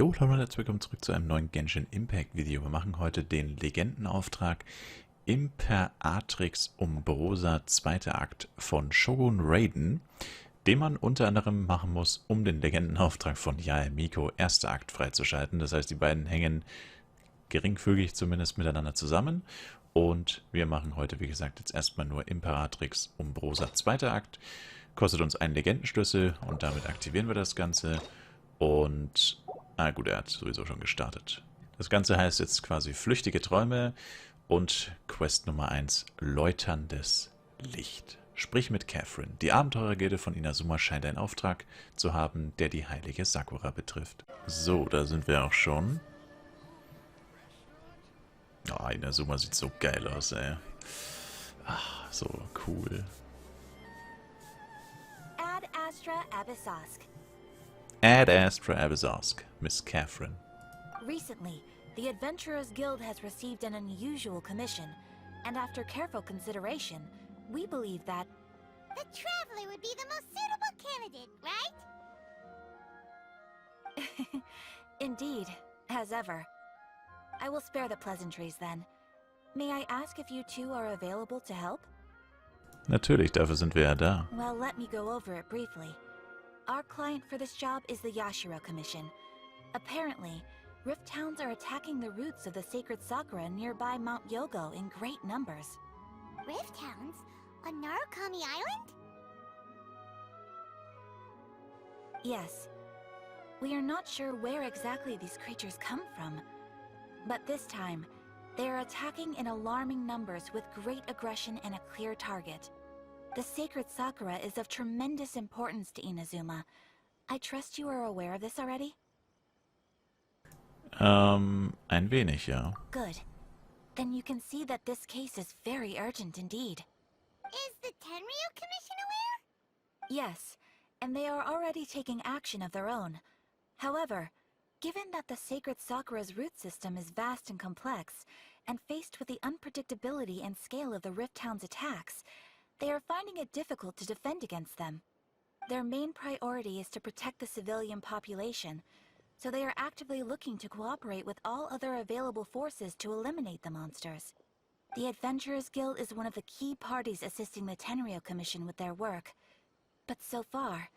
Jo, hallo und herzlich willkommen zurück zu einem neuen Genshin Impact Video. Wir machen heute den Legendenauftrag Imperatrix Umbrosa, zweiter Akt von Shogun Raiden, den man unter anderem machen muss, um den Legendenauftrag von Miko, erster Akt, freizuschalten. Das heißt, die beiden hängen geringfügig zumindest miteinander zusammen. Und wir machen heute, wie gesagt, jetzt erstmal nur Imperatrix Umbrosa, zweiter Akt. Kostet uns einen Legendenschlüssel und damit aktivieren wir das Ganze. Und, gut, er hat sowieso schon gestartet. Das Ganze heißt jetzt quasi Flüchtige Träume und Quest Nummer 1, Läuterndes Licht. Sprich mit Catherine. Die Abenteurergilde von Inazuma scheint einen Auftrag zu haben, der die heilige Sakura betrifft. So, da sind wir auch schon. Oh, Inazuma sieht so geil aus, ey. Ach, so cool. Ad Astra Abyssosque. Ad Astra Abyssosque, Miss Catherine. Recently, the Adventurers Guild has received an unusual commission, and after careful consideration, we believe that the Traveler would be the most suitable candidate, right? Indeed, as ever. I will spare the pleasantries then. May I ask if you two are available to help? Natürlich, dafür sind wir ja da. Well, let me go over it briefly. Our client for this job is the Yashiro Commission. Apparently, Rift Towns are attacking the roots of the sacred Sakura nearby Mount Yogo in great numbers. Rift Towns? On Narukami Island? Yes. We are not sure where exactly these creatures come from. But this time, they are attacking in alarming numbers with great aggression and a clear target. The sacred Sakura is of tremendous importance to Inazuma. I trust you are aware of this already? Ein wenig, ja. Good. Then you can see that this case is very urgent indeed. Is the Tenryu Commission aware? Yes, and they are already taking action of their own. However, given that the sacred Sakura's root system is vast and complex, and faced with the unpredictability and scale of the Rift Town's attacks, they are finding it difficult to defend against them. Their main priority is to protect the civilian population, so they are actively looking to cooperate with all other available forces to eliminate the monsters. The Adventurers Guild is one of the key parties assisting the Tenryu Commission with their work. But so far,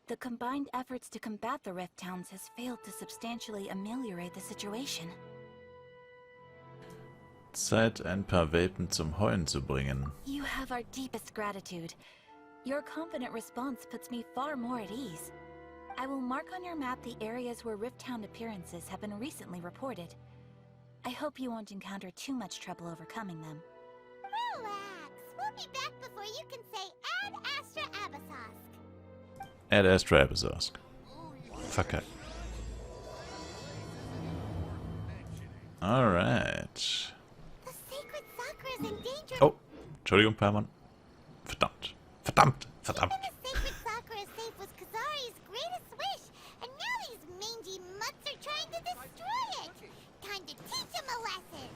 the combined efforts to combat the Rift Towns has failed to substantially ameliorate the situation. Zeit, ein paar Welpen zum Heulen zu bringen. You have our deepest gratitude. Your confident response puts me far more at ease. I will mark on your map the areas where Rift Town appearances have been recently reported. I hope you won't encounter too much trouble overcoming them. Relax. We'll be back before you can say Ad Astra Abyssosque. Ad Astra Abyssosque. Verkackt. Alright. The sacred Sakura is in danger. Oh, Entschuldigung, Perman. Verdammt. Verdammt. Verdammt. Keeping the sacred Sakura safe was Kazari's greatest wish, and now these mangy mutts are trying to destroy it. Time to teach him a lesson.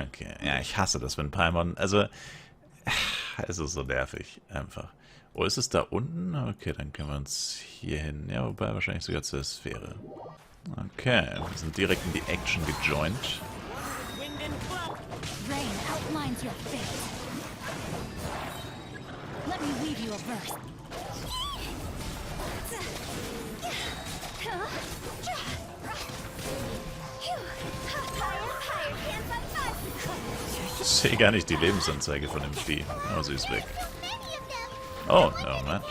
Okay, ja, ich hasse das, wenn Paimon, also, es ist so nervig, einfach. Oh, ist es da unten? Okay, dann können wir uns hier hin, ja, wobei wahrscheinlich sogar zur Sphäre. Okay, wir sind direkt in die Action gejoint. Rain outlines your fate. Let me weave you a verse. Ich sehe gar nicht die Lebensanzeige von dem Vieh. Oh, sie ist weg. Oh, no, Mann.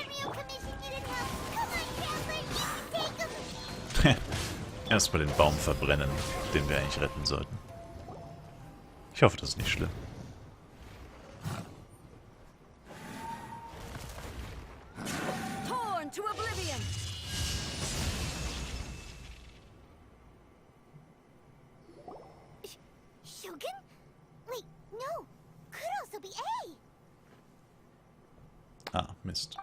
Erstmal den Baum verbrennen, den wir eigentlich retten sollten. Ich hoffe, das ist nicht schlimm. Torn to oblivion. Shogun? Wait, no. Could also be A. Ah, Mist.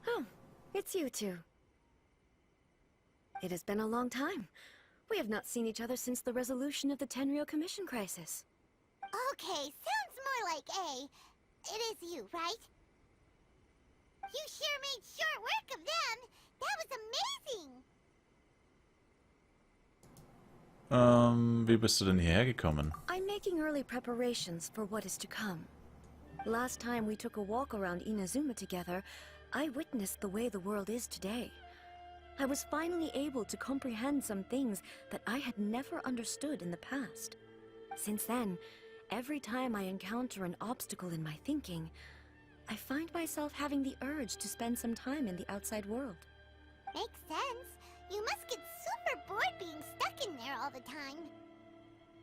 Oh, it's you two. It has been a long time. We have not seen each other since the resolution of the Tenryu Commission crisis. Okay, sounds more like A. It is you, right? You sure made short work of them. That was amazing. Wie bist du denn hierher gekommen? I'm making early preparations for what is to come. Last time we took a walk around Inazuma together, I witnessed the way the world is today. I was finally able to comprehend some things that I had never understood in the past. Since then, every time I encounter an obstacle in my thinking, I find myself having the urge to spend some time in the outside world. Makes sense. You must get super bored being stuck in there all the time.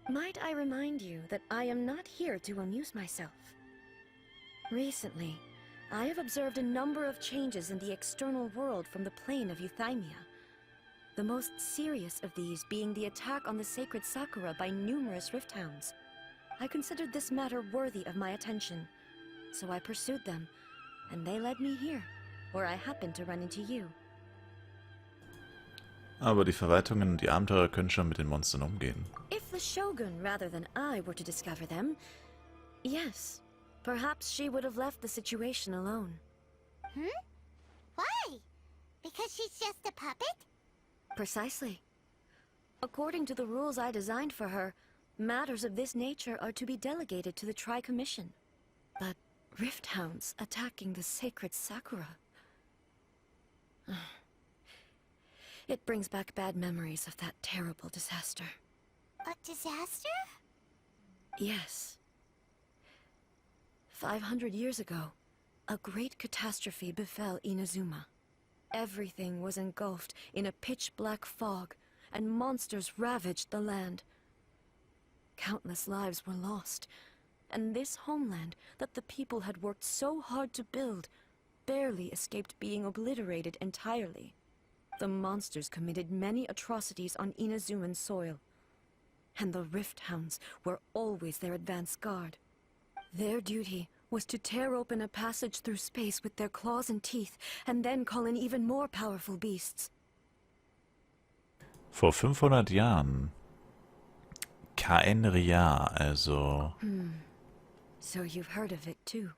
Might I remind you that I am not here to amuse myself. Recently, I have observed a number of changes in the external world from the plane of Euthymia. The most serious of these being the attack on the sacred Sakura by numerous rift hounds. I considered this matter worthy of my attention, so I pursued them, and they led me here, where I happened to run into you. Aber die Verwaltungen und die Abenteurer können schon mit den Monstern umgehen. If the Shogun rather than I were to discover them, yes, perhaps she would have left the situation alone. Why? Because she's just a puppet? Precisely. According to the rules I designed for her, matters of this nature are to be delegated to the Tri-Commission. But rift hounds attacking the sacred Sakura... It brings back bad memories of that terrible disaster. A disaster? Yes. 500 years ago, a great catastrophe befell Inazuma. Everything was engulfed in a pitch-black fog, and monsters ravaged the land. Countless lives were lost, and this homeland that the people had worked so hard to build barely escaped being obliterated entirely. The monsters committed many atrocities on Inazuman soil, and the rift hounds were always their advance guard. Their duty was to tear open a passage through space with their claws and teeth, and then call in even more powerful beasts. Vor 500 Jahren. KN-Ria, also... So you've heard of it too.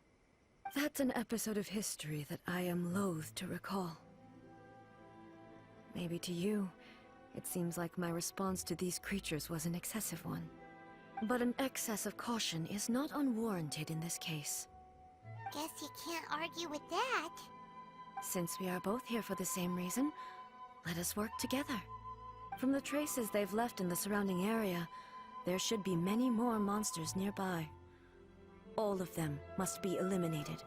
That's an episode of history that I am loath to recall. Maybe to you, it seems like my response to these creatures was an excessive one. But an excess of caution is not unwarranted in this case. Guess you can't argue with that. Since we are both here for the same reason, let us work together. From the traces they've left in the surrounding area, there should be many more monsters nearby. All of them must be eliminated.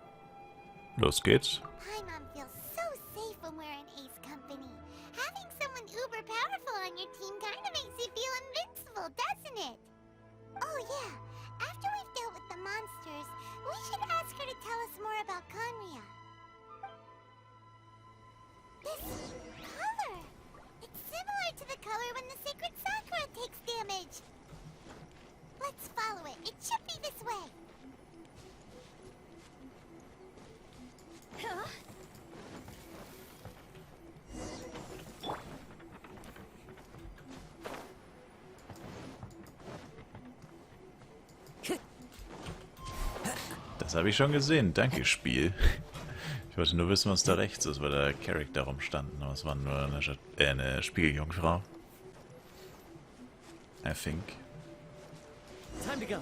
Los geht's. Paimon feels so safe when we're in Ace Company. Having someone uber powerful on your team kinda makes you feel invincible, doesn't it? Oh yeah, after we've dealt with the monsters, we should ask her to tell us more about Conria. This color! It's similar to the color when the sacred Sakura takes damage. Let's follow it. It should be this way. Huh? Das habe ich schon gesehen. Danke, Spiel. Ich wollte nur wissen, was da rechts ist, weil da Charakter rumstanden. Aber es war nur eine Spiegeljungfrau. I think. Time to go.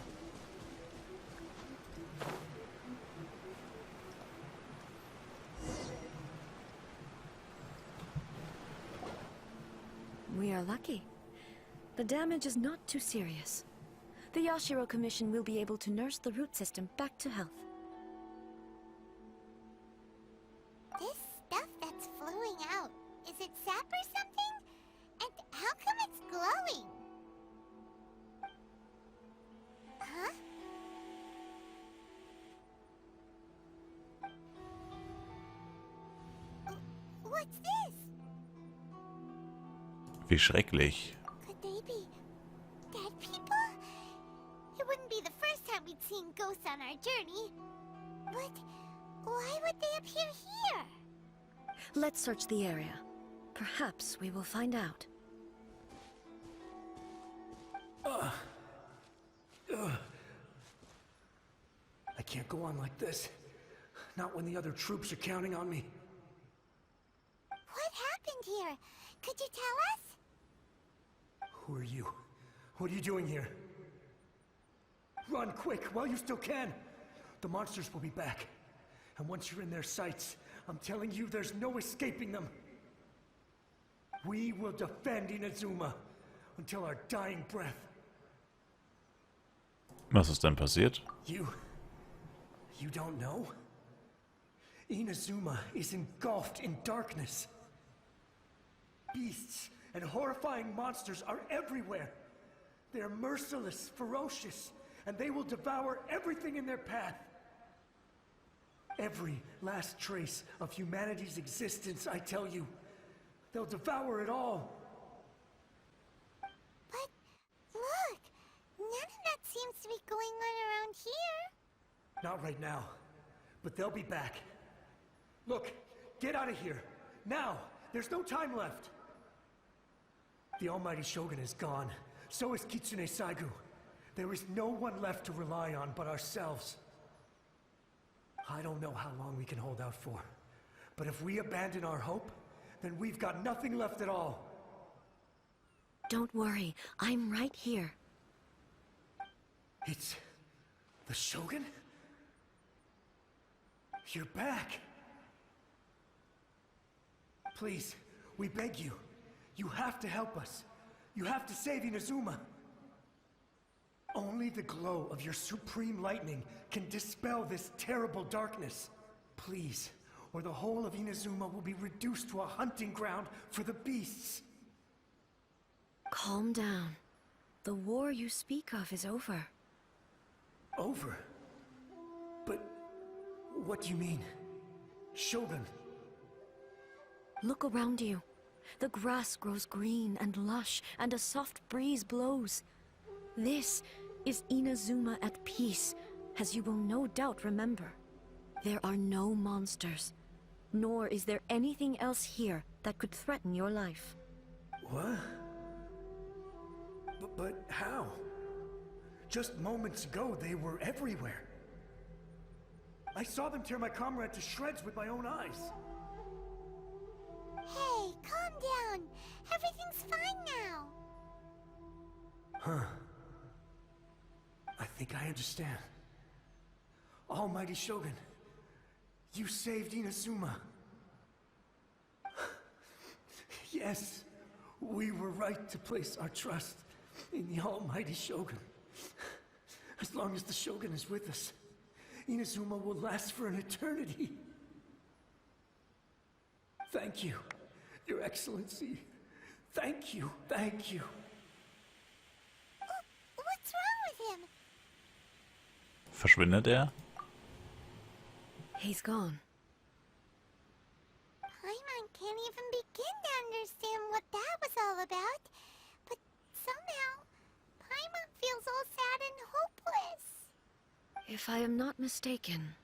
We are lucky. The damage is not too serious. The Yashiro Commission will be able to nurse the root system back to health. This stuff that's flowing out, is it sap or something? And how come it's glowing? Huh? What's this? Wie schrecklich. Could they be dead people? It wouldn't be the first time we'd seen ghosts on our journey. But why would they appear here? Let's search the area. Perhaps we will find out. I can't go on like this. Not when the other troops are counting on me. What happened here? Could you tell us? Who are you? What are you doing here? Run quick while you still can. The monsters will be back. And once you're in their sights, I'm telling you there's no escaping them. We will defend Inazuma until our dying breath. Was ist denn passiert? You don't know? Inazuma is engulfed in darkness. Beasts and horrifying monsters are everywhere. They're merciless, ferocious, and they will devour everything in their path. Every last trace of humanity's existence, I tell you. They'll devour it all. But look, none of that seems to be going on around here. Not right now, but they'll be back. Look, get out of here. Now! There's no time left! The almighty Shogun is gone. So is Kitsune Saigu. There is no one left to rely on but ourselves. I don't know how long we can hold out for. But if we abandon our hope, then we've got nothing left at all. Don't worry, I'm right here. It's the Shogun? You're back! Please, we beg you. You have to help us. You have to save Inazuma. Only the glow of your supreme lightning can dispel this terrible darkness. Please, or the whole of Inazuma will be reduced to a hunting ground for the beasts. Calm down. The war you speak of is over. Over? But what do you mean? Shogun? Look around you. The grass grows green and lush, and a soft breeze blows. This is Inazuma at peace, as you will no doubt remember. There are no monsters, nor is there anything else here that could threaten your life. What? But how? Just moments ago, they were everywhere. I saw them tear my comrade to shreds with my own eyes. Hey, calm down. Everything's fine now. Huh. I think I understand. Almighty Shogun, you saved Inazuma. Yes, we were right to place our trust in the Almighty Shogun. As long as the Shogun is with us, Inazuma will last for an eternity. Thank you, Your Excellency. Thank you, thank you. What's wrong with him? Verschwindet er? He's gone. Paimon can't even begin to understand what that was all about. But somehow, Paimon feels all sad and hopeless. If I am not mistaken,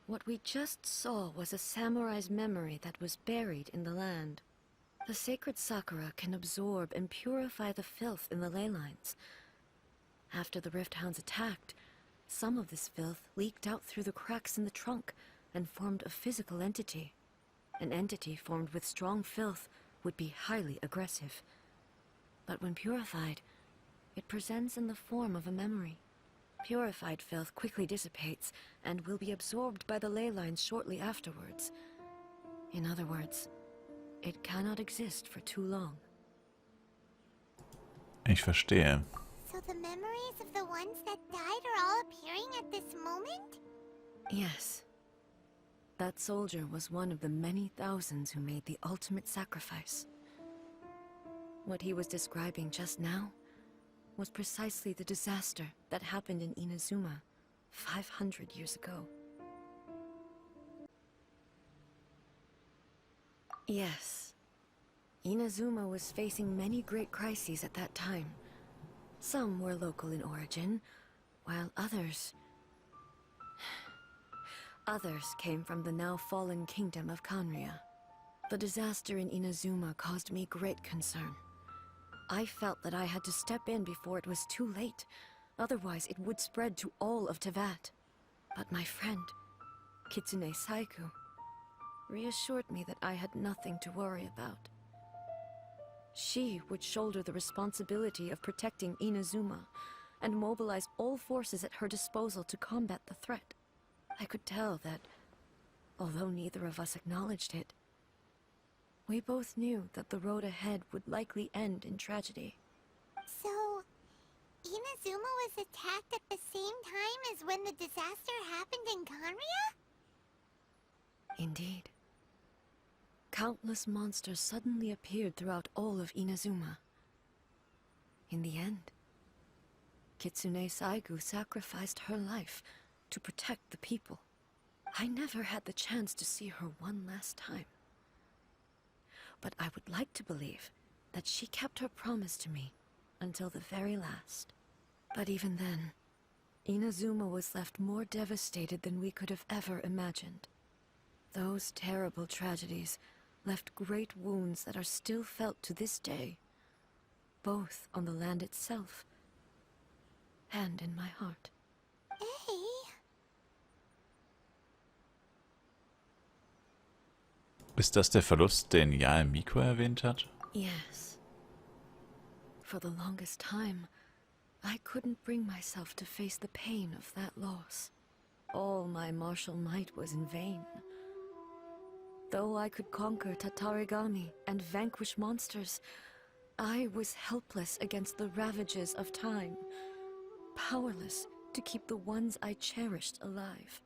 what we just saw was a samurai's memory that was buried in the land. The sacred sakura can absorb and purify the filth in the ley lines. After the Rift Hounds attacked, some of this filth leaked out through the cracks in the trunk and formed a physical entity. An entity formed with strong filth would be highly aggressive. But when purified, it presents in the form of a memory. Purified filth quickly dissipates and will be absorbed by the ley lines shortly afterwards. In other words, it cannot exist for too long. Ich verstehe. So the memories of the ones that died are all appearing at this moment? Yes. That soldier was one of the many thousands who made the ultimate sacrifice. What he was describing just now was precisely the disaster that happened in Inazuma 500 years ago. Yes. Inazuma was facing many great crises at that time. Some were local in origin, while others came from the now fallen kingdom of Kanria. The disaster in Inazuma caused me great concern. I felt that I had to step in before it was too late, otherwise it would spread to all of Teyvat. But my friend, Kitsune Saigu, reassured me that I had nothing to worry about. She would shoulder the responsibility of protecting Inazuma and mobilize all forces at her disposal to combat the threat. I could tell that, although neither of us acknowledged it, we both knew that the road ahead would likely end in tragedy. So, Inazuma was attacked at the same time as when the disaster happened in Conria? Indeed. Countless monsters suddenly appeared throughout all of Inazuma. In the end, Kitsune Saigu sacrificed her life to protect the people. I never had the chance to see her one last time. But I would like to believe that she kept her promise to me until the very last. But even then, Inazuma was left more devastated than we could have ever imagined. Those terrible tragedies left great wounds that are still felt to this day, both on the land itself and in my heart. Hey. Ist das der Verlust, den Yae Miko erwähnt hat? Yes. For the longest time, I couldn't bring myself to face the pain of that loss. All my martial might was in vain. Though I could conquer Tatarigami and vanquish monsters, I was helpless against the ravages of time, powerless to keep the ones I cherished alive.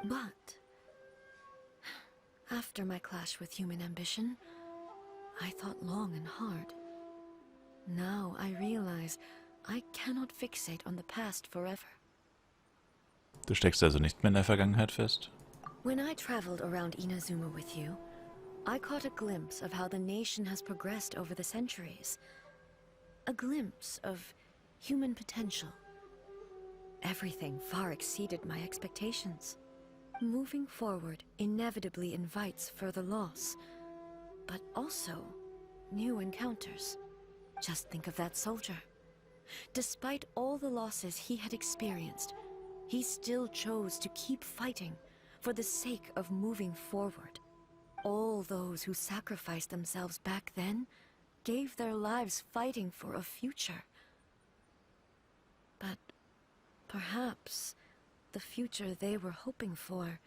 But after my clash with human ambition, I thought long and hard. Now I realize I cannot fixate on the past forever. Du steckst also nicht mehr in der Vergangenheit fest? When I traveled around Inazuma with you, I caught a glimpse of how the nation has progressed over the centuries. A glimpse of human potential. Everything far exceeded my expectations. Moving forward inevitably invites further loss, but also new encounters. Just think of that soldier. Despite all the losses he had experienced, he still chose to keep fighting for the sake of moving forward. All those who sacrificed themselves back then gave their lives fighting for a future. But perhaps the future they were hoping for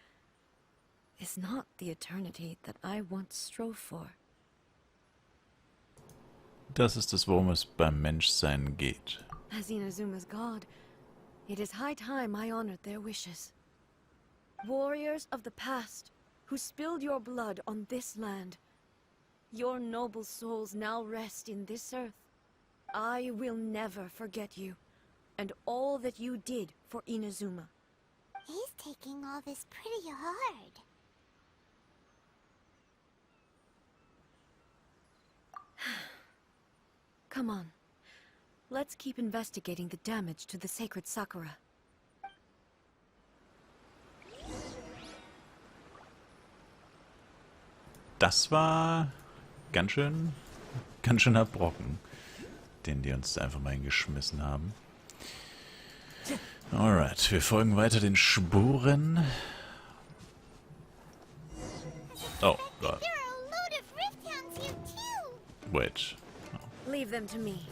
is not the eternity that I once strove for. Das ist es, worum es beim Menschsein geht. As Inazuma's god, it is high time I honored their wishes. Warriors of the past, who spilled your blood on this land, your noble souls now rest in this earth. I will never forget you, and all that you did for Inazuma. He's taking all this pretty hard. Come on. Let's keep investigating the damage to the sacred Sakura. Das war ganz schöner Brocken, den die uns einfach mal hingeschmissen haben. Alright, wir folgen weiter den Spuren. Oh, Gott. There are a load of rift hounds here too. Wait. Leave them to me.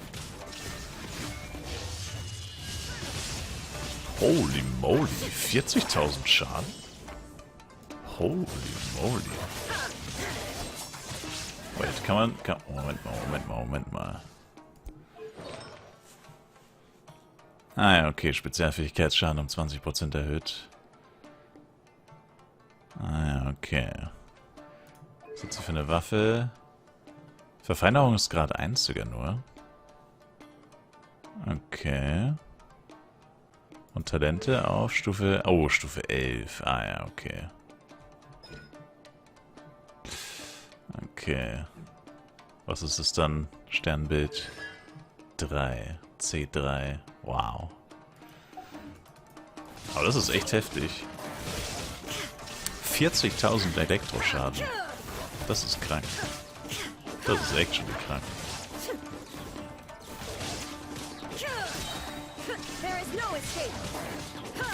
Holy moly, 40.000 Schaden? Holy moly. Wait, Moment mal. Ah ja, okay, Spezialfähigkeitsschaden um 20% erhöht. Ah ja, okay. Was hat sie für eine Waffe? Verfeinerungsgrad 1 sogar nur. Okay. Und Talente auf Stufe... Oh, Stufe 11. Ah ja, okay. Okay. Was ist es dann? Sternbild 3. C3. Wow. Aber das ist echt heftig. 40.000 Elektroschaden. Das ist krank. Das ist actually krank.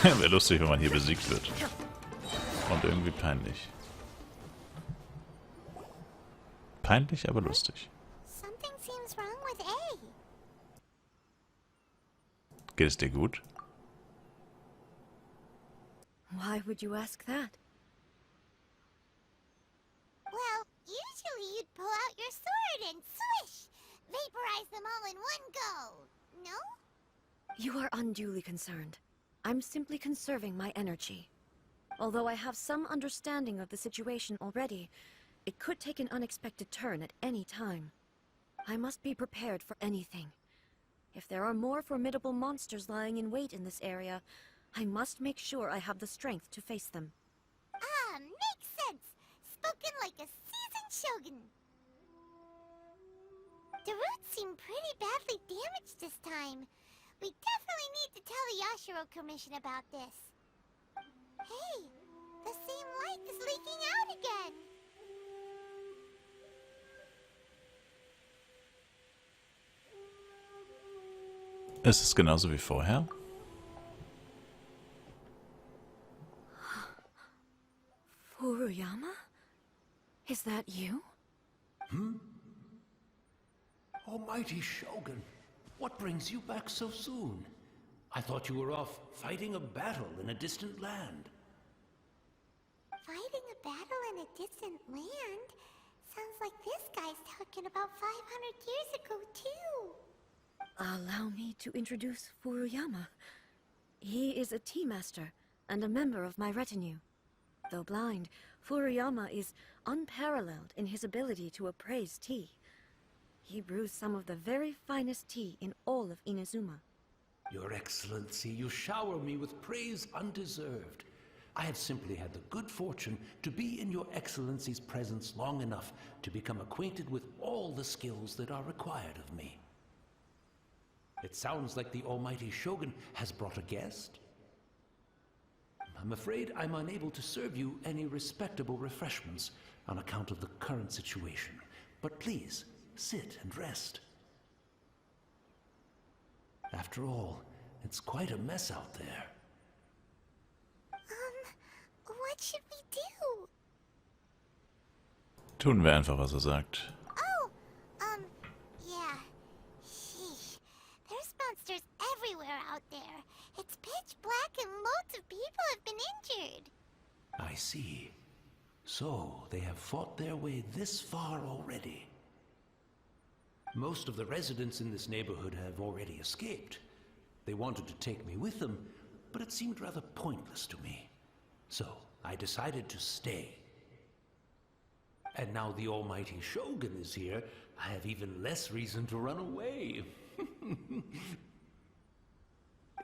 Wäre lustig, wenn man hier besiegt wird. Und irgendwie peinlich. Peinlich, aber lustig. Something seems wrong with A. Geht es dir gut? Why would you ask that? Well, usually you'd pull out your sword and swish! Vaporize them all in one go, no? You are unduly concerned. I'm simply conserving my energy. Although I have some understanding of the situation already, it could take an unexpected turn at any time. I must be prepared for anything. If there are more formidable monsters lying in wait in this area, I must make sure I have the strength to face them. Ah, makes sense! Spoken like a seasoned shogun. The roots seem pretty badly damaged this time. We definitely need to tell the Yashiro Commission about this. Hey, the same light is leaking out again. Ist es genauso wie vorher? Furuyama? Is that you? Almighty Shogun, what brings you back so soon? I thought you were off fighting a battle in a distant land. Fighting a battle in a distant land? Sounds like this guy's talking about 500 years ago, too. Allow me to introduce Furuyama. He is a tea master and a member of my retinue. Though blind, Furuyama is unparalleled in his ability to appraise tea. He brews some of the very finest tea in all of Inazuma. Your Excellency, you shower me with praise undeserved. I have simply had the good fortune to be in your Excellency's presence long enough to become acquainted with all the skills that are required of me. It sounds like the Almighty Shogun has brought a guest. I'm afraid I'm unable to serve you any respectable refreshments on account of the current situation. But please, sit and rest. After all, it's quite a mess out there. What should we do? Tun wir einfach, was er sagt. Oh, yeah. Sheesh. There's monsters everywhere out there. It's pitch black and loads of people have been injured. I see. So, they have fought their way this far already. Most of the residents in this neighborhood have already escaped. They wanted to take me with them, but it seemed rather pointless to me. So, I decided to stay. And now the Almighty Shogun is here, I have even less reason to run away.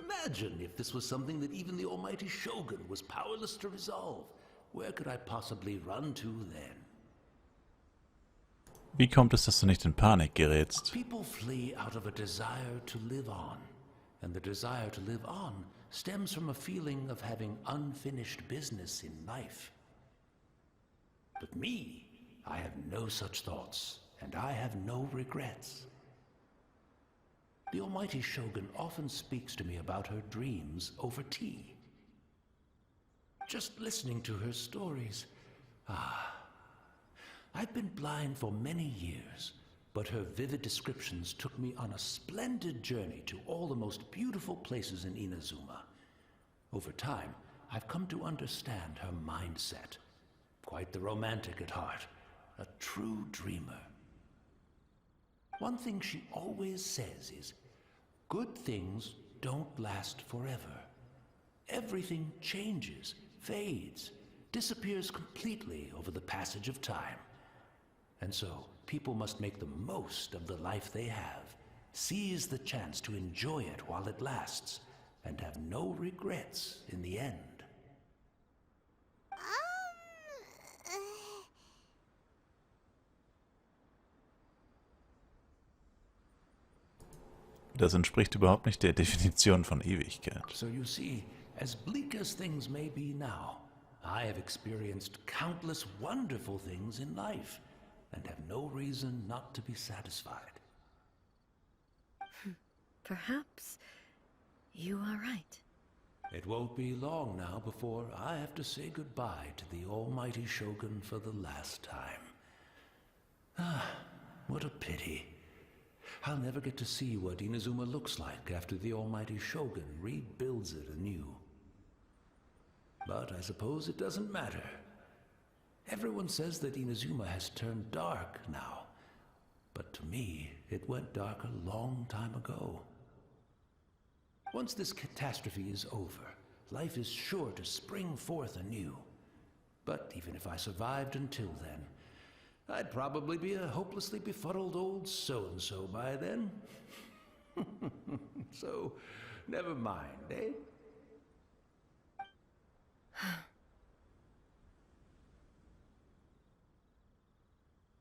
Imagine if this was something that even the Almighty Shogun was powerless to resolve. Where could I possibly run to then? Wie kommt es, dass du nicht in Panik gerätst? People flee out of a desire to live on, and the desire to live on stems from a feeling of having unfinished business in life. But me, I have no such thoughts, and I have no regrets. The Almighty Shogun often speaks to me about her dreams over tea. Just listening to her stories, I've been blind for many years, but her vivid descriptions took me on a splendid journey to all the most beautiful places in Inazuma. Over time, I've come to understand her mindset. Quite the romantic at heart, a true dreamer. One thing she always says is, good things don't last forever. Everything changes, fades, disappears completely over the passage of time. And so, people must make the most of the life they have, seize the chance to enjoy it while it lasts, and have no regrets in the end. Das entspricht überhaupt nicht der Definition von Ewigkeit. So you see, as bleak as things may be now, I have experienced countless wonderful things in life, and have no reason not to be satisfied. Perhaps you are right. It won't be long now before I have to say goodbye to the Almighty Shogun for the last time. Ah, what a pity. I'll never get to see what Inazuma looks like after the almighty Shogun rebuilds it anew. But I suppose it doesn't matter. Everyone says that Inazuma has turned dark now. But to me, it went dark a long time ago. Once this catastrophe is over, life is sure to spring forth anew. But even if I survived until then, I'd probably be a hopelessly befuddled old so-and-so by then. So, never mind, eh?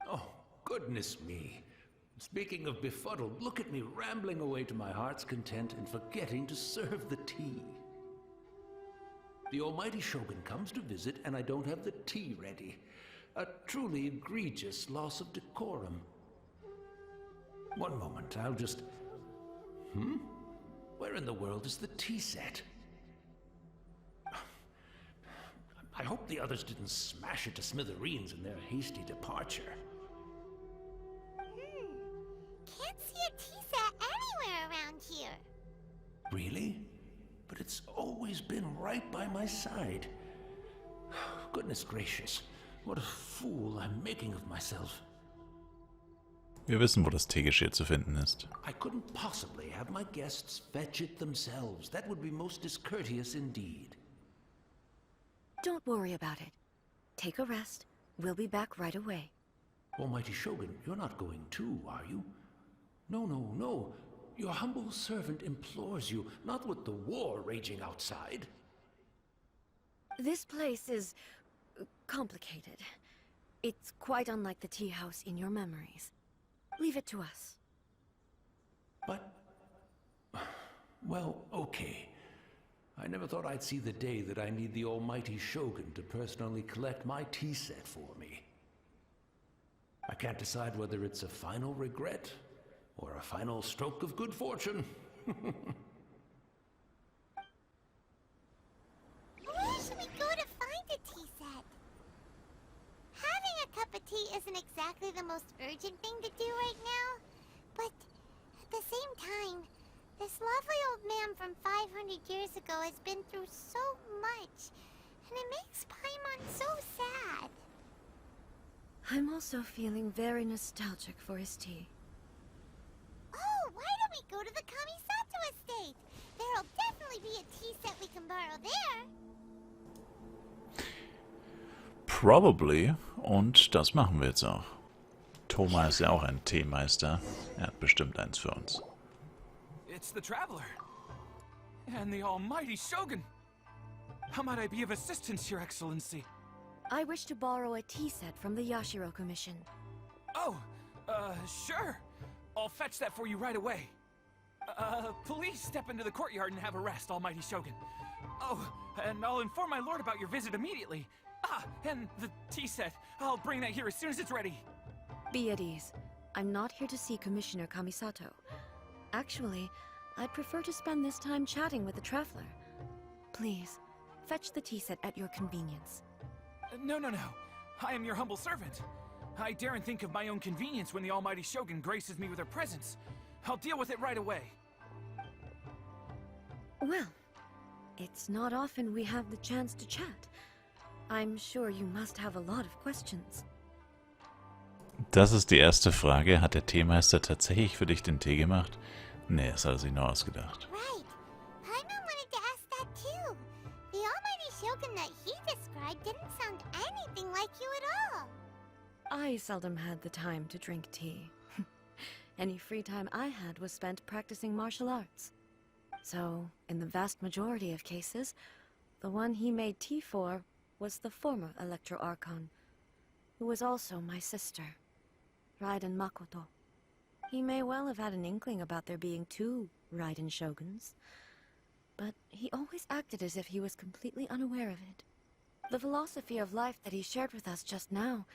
Oh, goodness me. Speaking of befuddled, look at me rambling away to my heart's content and forgetting to serve the tea. The almighty Shogun comes to visit and I don't have the tea ready. A truly egregious loss of decorum. One moment, I'll just... Where in the world is the tea set? I hope the others didn't smash it to smithereens in their hasty departure. Can't see a tea set anywhere around here. Really? But it's always been right by my side. Goodness gracious. What a fool I'm making of myself. Wir wissen, wo das Teegeschirr zu finden ist. I couldn't possibly have my guests fetch it themselves. That would be most discourteous indeed. Don't worry about it. Take a rest. We'll be back right away. Almighty Shogun, you're not going too, are you? No, no, no. Your humble servant implores you, not with the war raging outside. This place is... complicated. It's quite unlike the tea house in your memories. Leave it to us. But... well, okay. I never thought I'd see the day that I need the almighty Shogun to personally collect my tea set for me. I can't decide whether it's a final regret or a final stroke of good fortune. Where should we go to find a tea set? Having a cup of tea isn't exactly the most urgent thing to do right now, but at the same time, this lovely old man from 500 years ago has been through so much, and it makes Paimon so sad. I'm also feeling very nostalgic for his tea. Oh, why don't we go to the Kamisato estate? There'll definitely be a tea set we can borrow there. Probably. Und das machen wir jetzt auch. Thomas ist ja auch ein Teemeister. Er hat bestimmt eins für uns. It's the Traveler. And the almighty Shogun. How might I be of assistance, Your Excellency? I wish to borrow a tea set from the Yashiro Commission. Oh, sure. I'll fetch that for you right away. Please step into the courtyard and have a rest, almighty Shogun. Oh, and I'll inform my lord about your visit immediately. Ah, and the tea set. I'll bring that here as soon as it's ready. Be at ease. I'm not here to see Commissioner Kamisato. Actually, I'd prefer to spend this time chatting with the Traveler. Please, fetch the tea set at your convenience. No. I am your humble servant. I daren't think of my own convenience when the almighty Shogun graces me with her presence. I'll deal with it right away. Well, it's not often we have the chance to chat. I'm sure you must have a lot of questions. Das ist die erste Frage. Hat der Teemeister tatsächlich für dich den Tee gemacht? Nee, das hat er sich nur ausgedacht. Right. Paimon wanted to ask that too. The almighty Shogun that he described didn't sound anything like you at all. I seldom had the time to drink tea. Any free time I had was spent practicing martial arts. So, in the vast majority of cases, the one he made tea for was the former Electro Archon, who was also my sister, Raiden Makoto. He may well have had an inkling about there being two Raiden Shoguns, but he always acted as if he was completely unaware of it. The philosophy of life that he shared with us just now,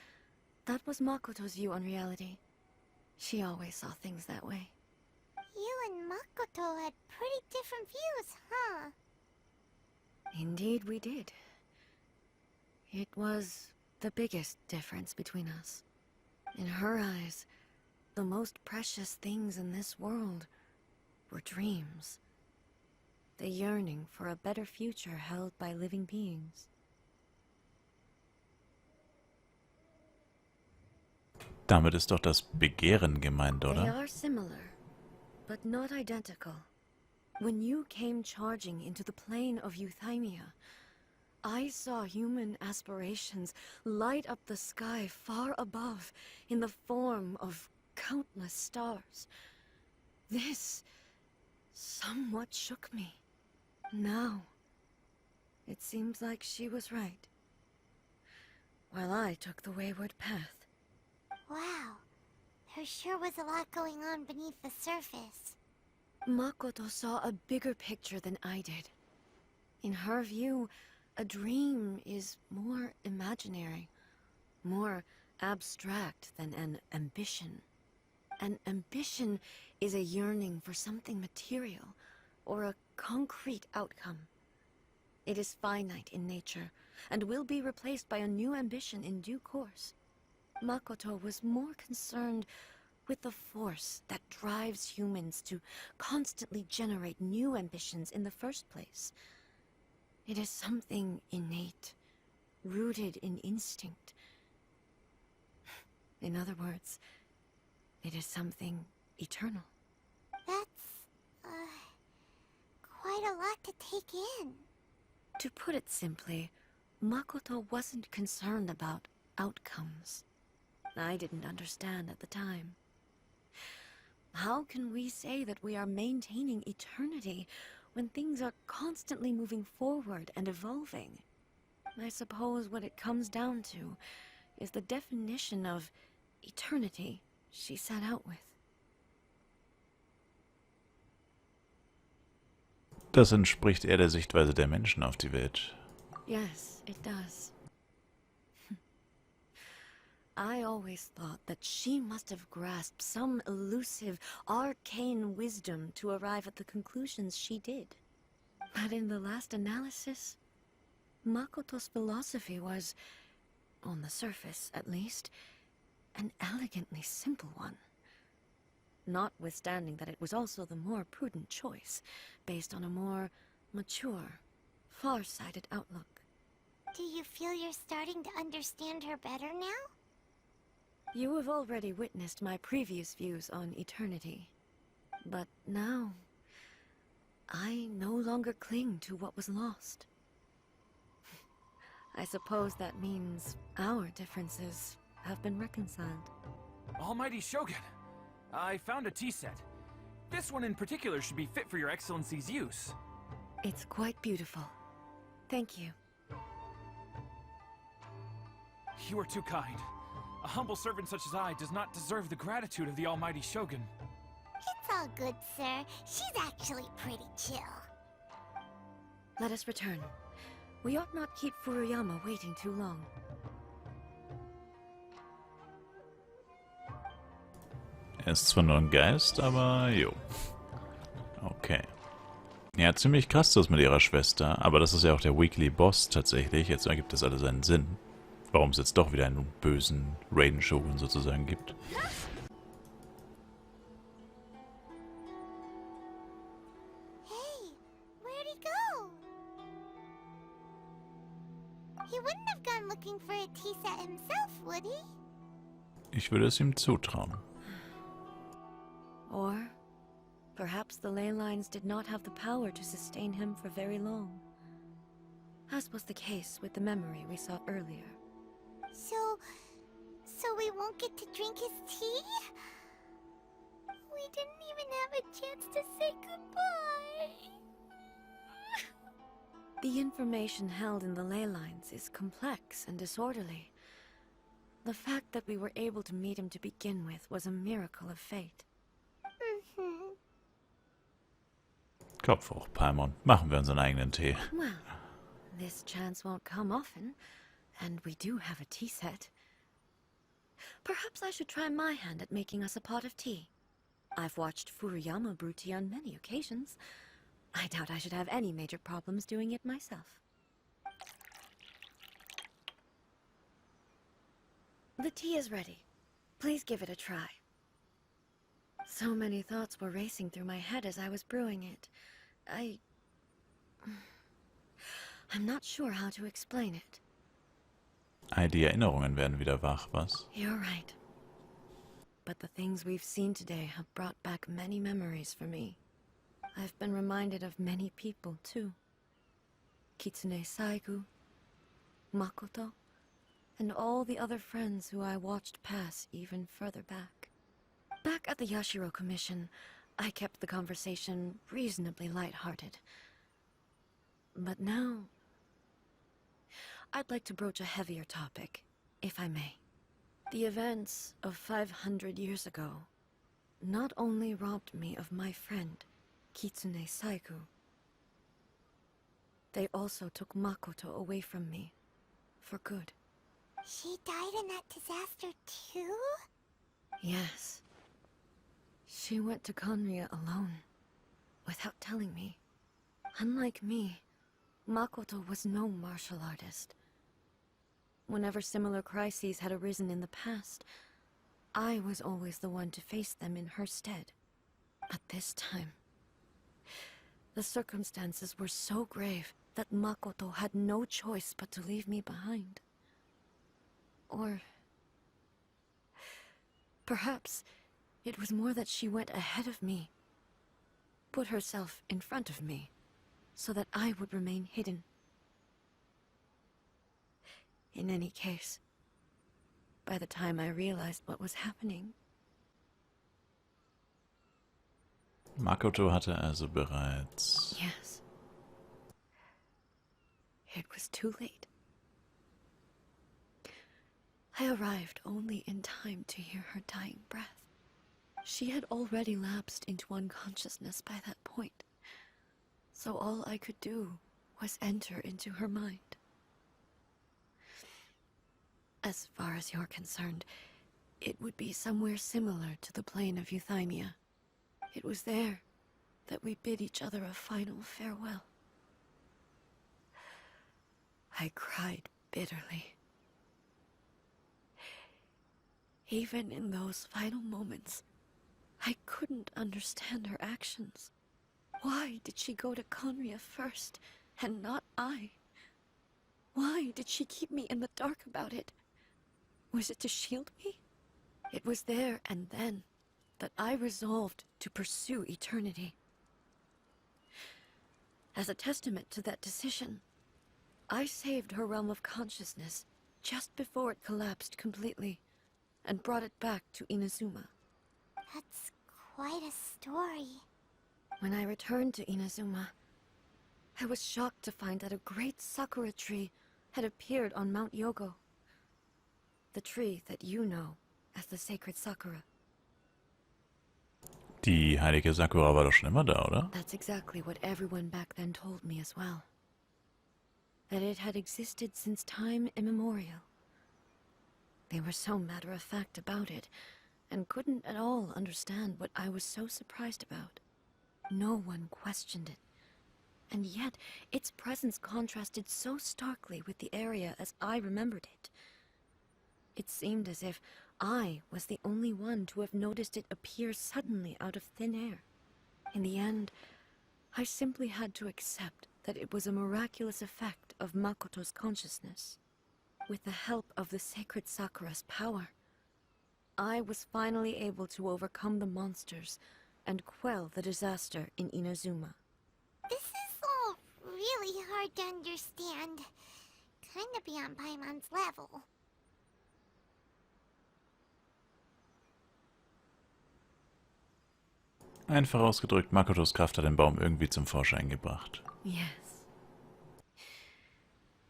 that was Makoto's view on reality. She always saw things that way. You and Makoto had pretty different views, huh? Indeed we did. It was the biggest difference between us. In her eyes, the most precious things in this world were dreams. The yearning for a better future held by living beings. Damit ist doch das Begehren gemeint, They oder? are similar, but not identical. When you came charging into the plane of Euthymia, I saw human aspirations light up the sky far above in the form of countless stars. This somewhat shook me. Now, it seems like she was right, while I took the wayward path. Wow. There sure was a lot going on beneath the surface. Makoto saw a bigger picture than I did. In her view, a dream is more imaginary, more abstract than an ambition. An ambition is a yearning for something material, or a concrete outcome. It is finite in nature, and will be replaced by a new ambition in due course. Makoto was more concerned with the force that drives humans to constantly generate new ambitions in the first place. It is something innate, rooted in instinct. In other words, it is something eternal. That's, quite a lot to take in. To put it simply, Makoto wasn't concerned about outcomes. I didn't understand at the time. How can we say that we are maintaining eternity when things are constantly moving forward and evolving? I suppose what it comes down to is the definition of eternity she set out with. Das entspricht eher der Sichtweise der Menschen auf die Welt. Yes, it does. I always thought that she must have grasped some elusive, arcane wisdom to arrive at the conclusions she did. But in the last analysis, Makoto's philosophy was, on the surface at least, an elegantly simple one. Notwithstanding that it was also the more prudent choice, based on a more mature, far-sighted outlook. Do you feel you're starting to understand her better now? You have already witnessed my previous views on eternity. But now, I no longer cling to what was lost. I suppose that means our differences have been reconciled. Almighty Shogun, I found a tea set. This one in particular should be fit for your Excellency's use. It's quite beautiful. Thank you. You are too kind. A humble servant such as I does not deserve the gratitude of the Almighty Shogun. It's all good, sir. She's actually pretty chill. Let us return. We ought not keep Furuyama waiting too long. Er ist zwar nur ein Geist, aber jo. Okay. Ja, ziemlich krass das mit ihrer Schwester, aber das ist ja auch der Weekly Boss tatsächlich. Jetzt ergibt das alles seinen Sinn. Warum es jetzt doch wieder einen bösen Raiden Shogun sozusagen gibt. Hey, where'd he go? He wouldn't have gone looking for a tea set himself, would he? Ich würde es ihm zutrauen. Or perhaps the ley lines did not have the power to sustain him for very long, as was the case with the memory we saw earlier. So we won't get to drink his tea? We didn't even have a chance to say goodbye. The information held in the ley lines is complex and disorderly. The fact that we were able to meet him to begin with was a miracle of fate. Kopf hoch, Paimon. Machen wir unseren eigenen Tee. Well, this chance won't come often, and we do have a tea set. Perhaps I should try my hand at making us a pot of tea. I've watched Furuyama brew tea on many occasions. I doubt I should have any major problems doing it myself. The tea is ready. Please give it a try. So many thoughts were racing through my head as I was brewing it. I'm not sure how to explain it. Die Erinnerungen werden wieder wach, was? You're right. But the things we've seen today have brought back many memories for me. I've been reminded of many people, too. Kitsune Saigu, Makoto, and all the other friends who I watched pass even further back. Back at the Yashiro Commission, I kept the conversation reasonably lighthearted. But now, I'd like to broach a heavier topic, if I may. The events of 500 years ago not only robbed me of my friend, Kitsune Saigu, they also took Makoto away from me, for good. She died in that disaster too? Yes. She went to Conria alone, without telling me. Unlike me, Makoto was no martial artist. Whenever similar crises had arisen in the past, I was always the one to face them in her stead. But this time, the circumstances were so grave that Makoto had no choice but to leave me behind. Or perhaps it was more that she went ahead of me, put herself in front of me, so that I would remain hidden. In any case, by the time I realized what was happening... Makoto hatte also bereits... Yes. It was too late. I arrived only in time to hear her dying breath. She had already lapsed into unconsciousness by that point, so all I could do was enter into her mind. As far as you're concerned, it would be somewhere similar to the plain of Euthymia. It was there that we bid each other a final farewell. I cried bitterly. Even in those final moments, I couldn't understand her actions. Why did she go to Conria first, and not I? Why did she keep me in the dark about it? Was it to shield me? It was there and then that I resolved to pursue eternity. As a testament to that decision, I saved her realm of consciousness just before it collapsed completely, and brought it back to Inazuma. That's quite a story. When I returned to Inazuma, I was shocked to find that a great sakura tree had appeared on Mount Yogo. The tree that you know as the sacred sakura. Die heilige Sakura war doch schon immer da, oder? That's exactly what everyone back then told me as well. That it had existed since time immemorial. They were so matter-of-fact about it, and couldn't at all understand what I was so surprised about. No one questioned it, and yet its presence contrasted so starkly with the area as I remembered it. It seemed as if I was the only one to have noticed it appear suddenly out of thin air. In the end, I simply had to accept that it was a miraculous effect of Makoto's consciousness. With the help of the sacred Sakura's power, I was finally able to overcome the monsters and quell the disaster in Inazuma. This is all really hard to understand. Kinda beyond Paimon's level. Einfach ausgedrückt, Makotos Kraft hat den Baum irgendwie zum Vorschein gebracht. Yes.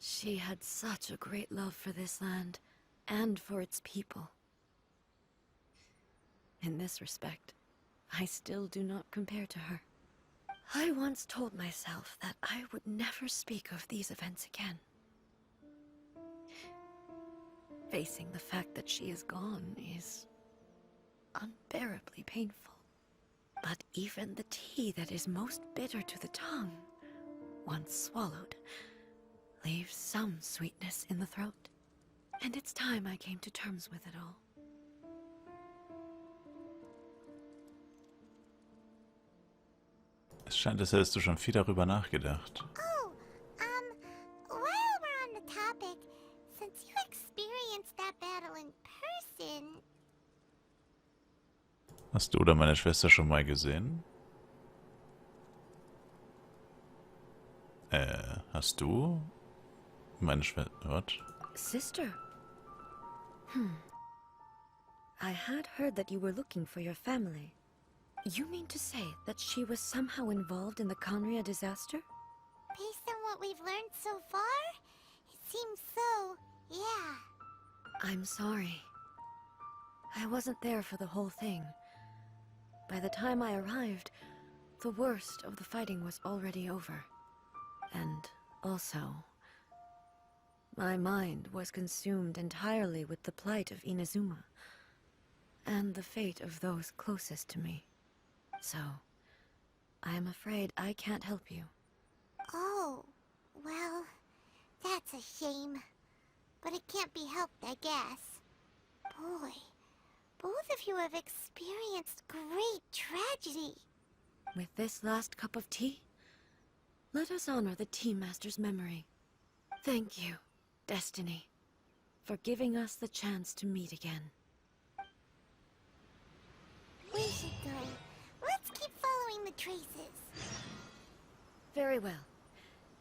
She had such a great love for this land, and for its people. In this respect, I still do not compare to her. I once told myself that I would never speak of these events again. Facing the fact that she is gone is unbearably painful. But even the tea that is most bitter to the tongue, once swallowed, leaves some sweetness in the throat. And it's time I came to terms with it all. Es scheint, als hättest du schon viel darüber nachgedacht. Oh, while we're on the topic, since you experienced that battle in person... Hast du oder meine Schwester schon mal gesehen? Hast du? Meine Schwester... What? Sister? I had heard that you were looking for your family. You mean to say that she was somehow involved in the Conria disaster? Based on what we've learned so far, it seems so, yeah. I'm sorry. I wasn't there for the whole thing. By the time I arrived, the worst of the fighting was already over. And also, my mind was consumed entirely with the plight of Inazuma, and the fate of those closest to me. So, I am afraid I can't help you. Oh, well, that's a shame. But it can't be helped, I guess. Boy, both of you have experienced great tragedy. With this last cup of tea, let us honor the Tea Master's memory. Thank you, Destiny, for giving us the chance to meet again. We should go. Let's keep following the traces. Very well.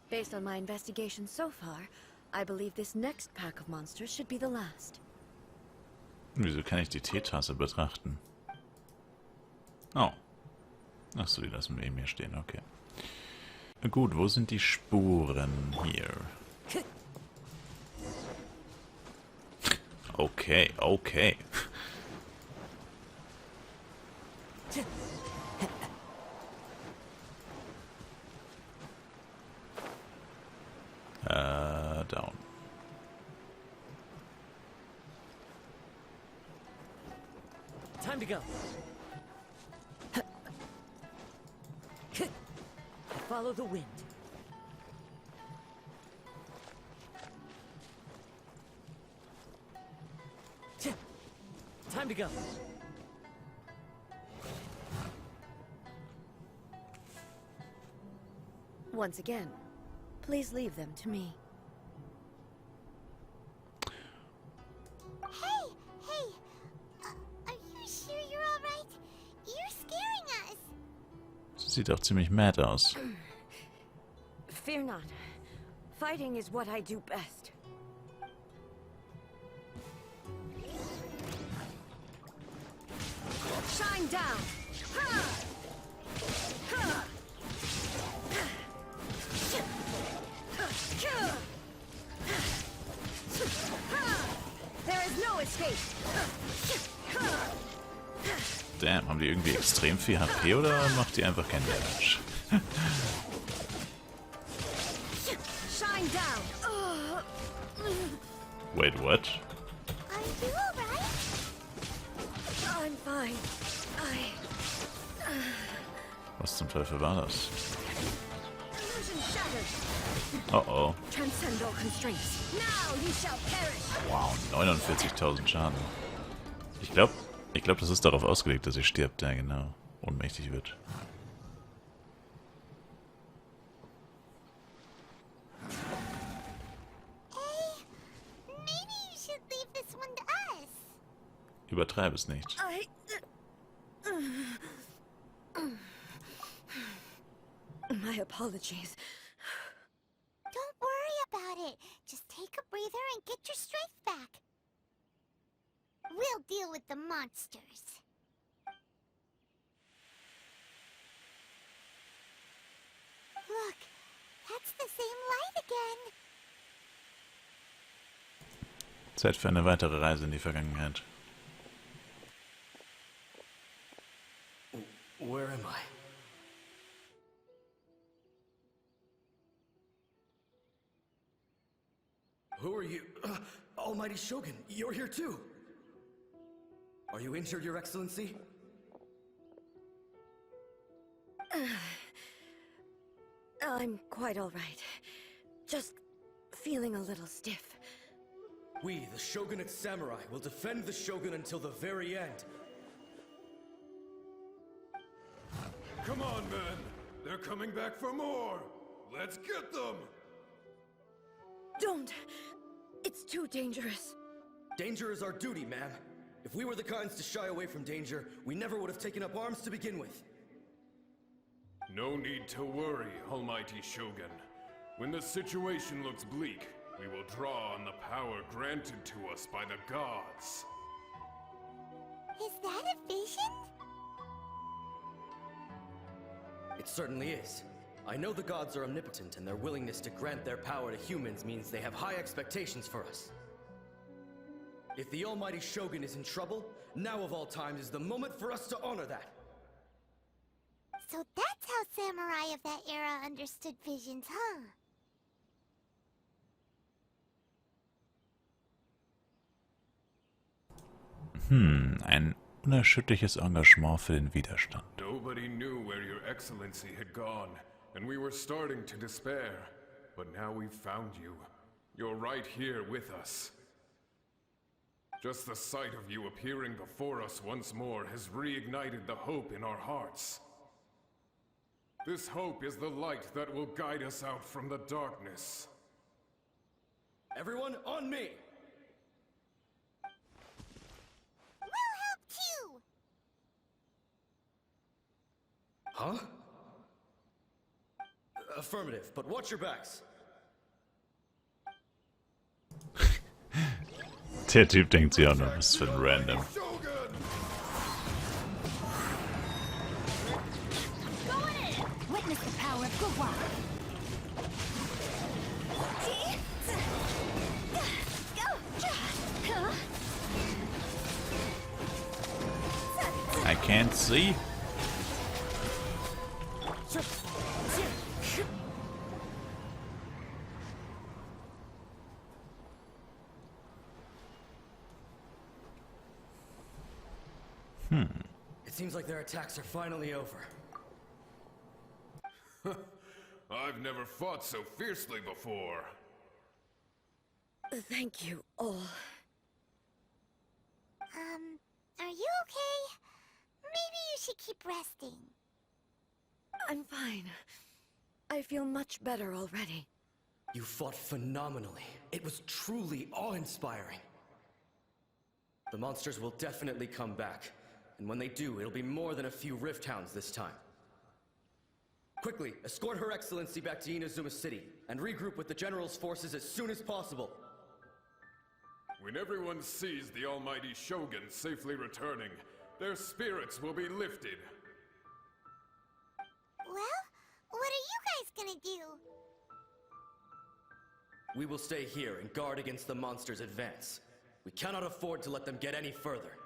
Based on my investigation so far, I believe this next pack of monsters should be the last. Wieso kann ich die Teetasse betrachten? Oh. Achso, die lassen wir eben hier stehen, okay. Gut, wo sind die Spuren hier? Okay, okay. Down. Time to go. Follow the wind. Time to go. Once again, please leave them to me. Hey! Are you sure you're alright? You're scaring us! Sieht auch ziemlich mad aus. Fear not. Fighting is what I do best. Shine down! There is no escape! Damn, haben die irgendwie extrem viel HP oder macht die einfach keinen Damage? Shine down! Wait, what? Are you alright? I'm fine. Was zum Teufel war das? Illusion shattered. Oh oh. Transcendental constraints. Now you shall perish. Wow, 49.000 Schaden. Ich glaube, das ist darauf ausgelegt, dass sie stirbt, ja genau. Ohnmächtig wird. Hey, maybe you should leave this one to us. Übertreibe es nicht. My apologies. Don't worry about it. Just take a breather and get your strength back. We'll deal with the monsters. Look, that's the same light again. Zeit für eine weitere Reise in die Vergangenheit. Where am I? Who are you? Almighty Shogun, you're here too! Are you injured, Your Excellency? I'm quite all right. Just feeling a little stiff. We, the Shogunate Samurai, will defend the Shogun until the very end. Come on, man. They're coming back for more! Let's get them! Don't! It's too dangerous. Danger is our duty, ma'am. If we were the kinds to shy away from danger, we never would have taken up arms to begin with. No need to worry, Almighty Shogun. When the situation looks bleak, we will draw on the power granted to us by the gods. Is that a vision? It certainly is. I know the gods are omnipotent, and their willingness to grant their power to humans means they have high expectations for us. If the Almighty Shogun is in trouble, now of all times is the moment for us to honor that. So that's how samurai of that era understood visions, huh? Ein unerschütterliches Engagement für den Widerstand. Nobody knew where your excellency had gone, and we were starting to despair. But now we've found you. You're right here with us. Just the sight of you appearing before us once more has reignited the hope in our hearts. This hope is the light that will guide us out from the darkness. Everyone, on me! We'll help too! Huh? Affirmative, but watch your backs. Der Typ denkt sich auch noch, was für ein Random. Witness the power of Gugwa. I can't see. It seems like their attacks are finally over. I've never fought so fiercely before. Thank you all. Are you okay? Maybe you should keep resting. I'm fine. I feel much better already. You fought phenomenally. It was truly awe-inspiring. The monsters will definitely come back. And when they do, it'll be more than a few Rift Hounds this time. Quickly, escort Her Excellency back to Inazuma City, and regroup with the General's forces as soon as possible. When everyone sees the Almighty Shogun safely returning, their spirits will be lifted. Well, what are you guys gonna do? We will stay here and guard against the monsters' advance. We cannot afford to let them get any further.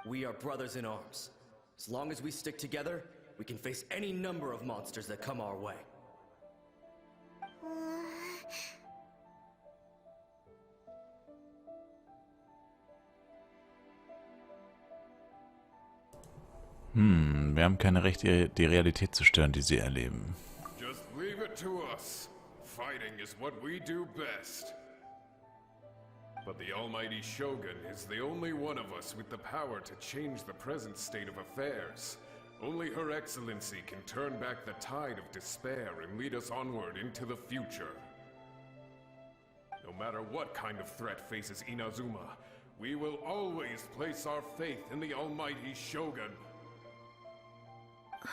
We are brothers in arms. As long as we stick together, we can face any number of monsters that come our way. Wir haben keine Recht, die Realität zu stören, die sie erleben. Just leave it to us. Fighting is what we do best. But the Almighty Shogun is the only one of us with the power to change the present state of affairs. Only Her Excellency can turn back the tide of despair and lead us onward into the future. No matter what kind of threat faces Inazuma, we will always place our faith in the Almighty Shogun.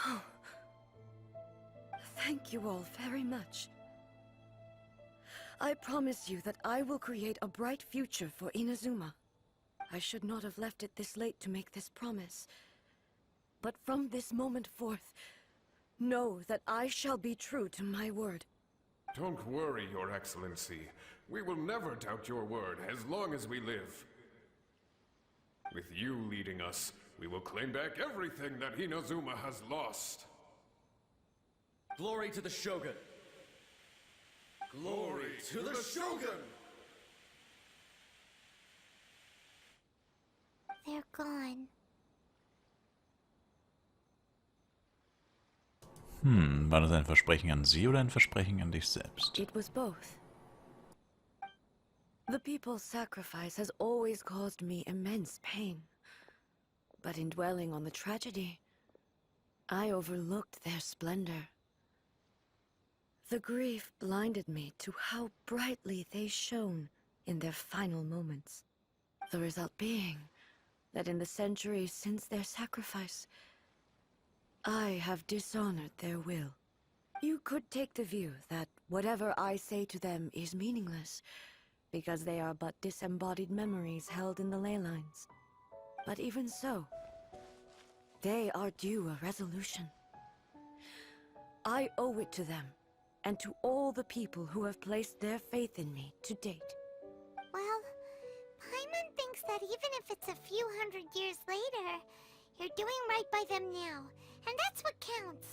Oh. Thank you all very much. I promise you that I will create a bright future for Inazuma. I should not have left it this late to make this promise. But from this moment forth, know that I shall be true to my word. Don't worry, Your Excellency. We will never doubt your word as long as we live. With you leading us, we will claim back everything that Inazuma has lost. Glory to the Shogun! Glory to the Shogun! They're gone. War das ein Versprechen an sie oder ein Versprechen an dich selbst? It was both. The people's sacrifice has always caused me immense pain. But in dwelling on the tragedy, I overlooked their splendor. The grief blinded me to how brightly they shone in their final moments. The result being that in the centuries since their sacrifice, I have dishonored their will. You could take the view that whatever I say to them is meaningless, because they are but disembodied memories held in the ley lines. But even so, they are due a resolution. I owe it to them, and to all the people who have placed their faith in me to date. Well, Paimon thinks that even if it's a few hundred years later, you're doing right by them now, and that's what counts.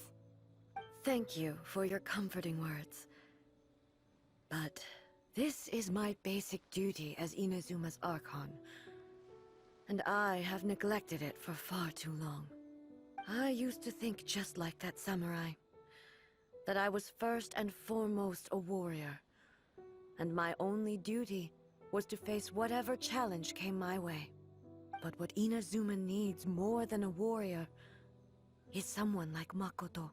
Thank you for your comforting words. But this is my basic duty as Inazuma's Archon, and I have neglected it for far too long. I used to think just like that samurai, that I was first and foremost a warrior, and my only duty was to face whatever challenge came my way. But what Inazuma needs more than a warrior is someone like Makoto.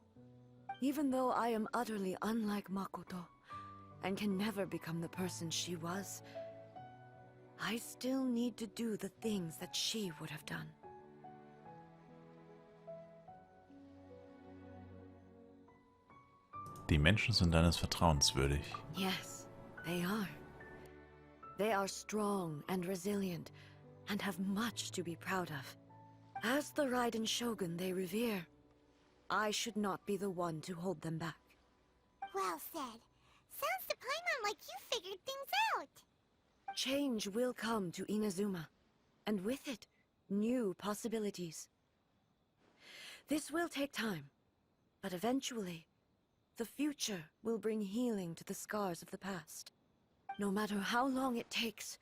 Even though I am utterly unlike Makoto, and can never become the person she was, I still need to do the things that she would have done. Die Menschen sind deines Vertrauens würdig. Yes, they are. They are strong and resilient, and have much to be proud of. As the Raiden Shogun they revere, I should not be the one to hold them back. Well said. Sounds to Paimon like you figured things out. Change will come to Inazuma, and with it, new possibilities. This will take time, but eventually, the future will bring healing to the scars of the past. No matter how long it takes,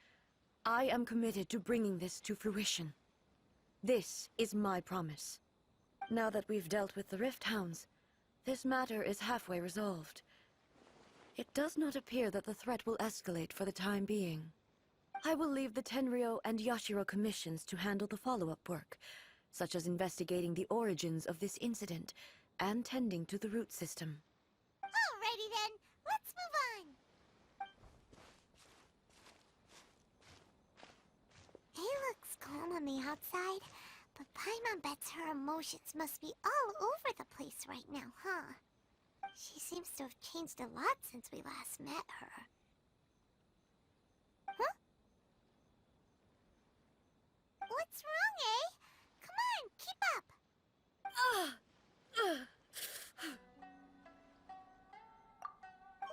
I am committed to bringing this to fruition. This is my promise. Now that we've dealt with the Rift Hounds, this matter is halfway resolved. It does not appear that the threat will escalate for the time being. I will leave the Tenryo and Yashiro commissions to handle the follow-up work, such as investigating the origins of this incident and tending to the root system. Alrighty then, let's move on. It looks calm on the outside, but Paimon bets her emotions must be all over the place right now, huh? She seems to have changed a lot since we last met her. Huh? What's wrong, eh? Come on, keep up!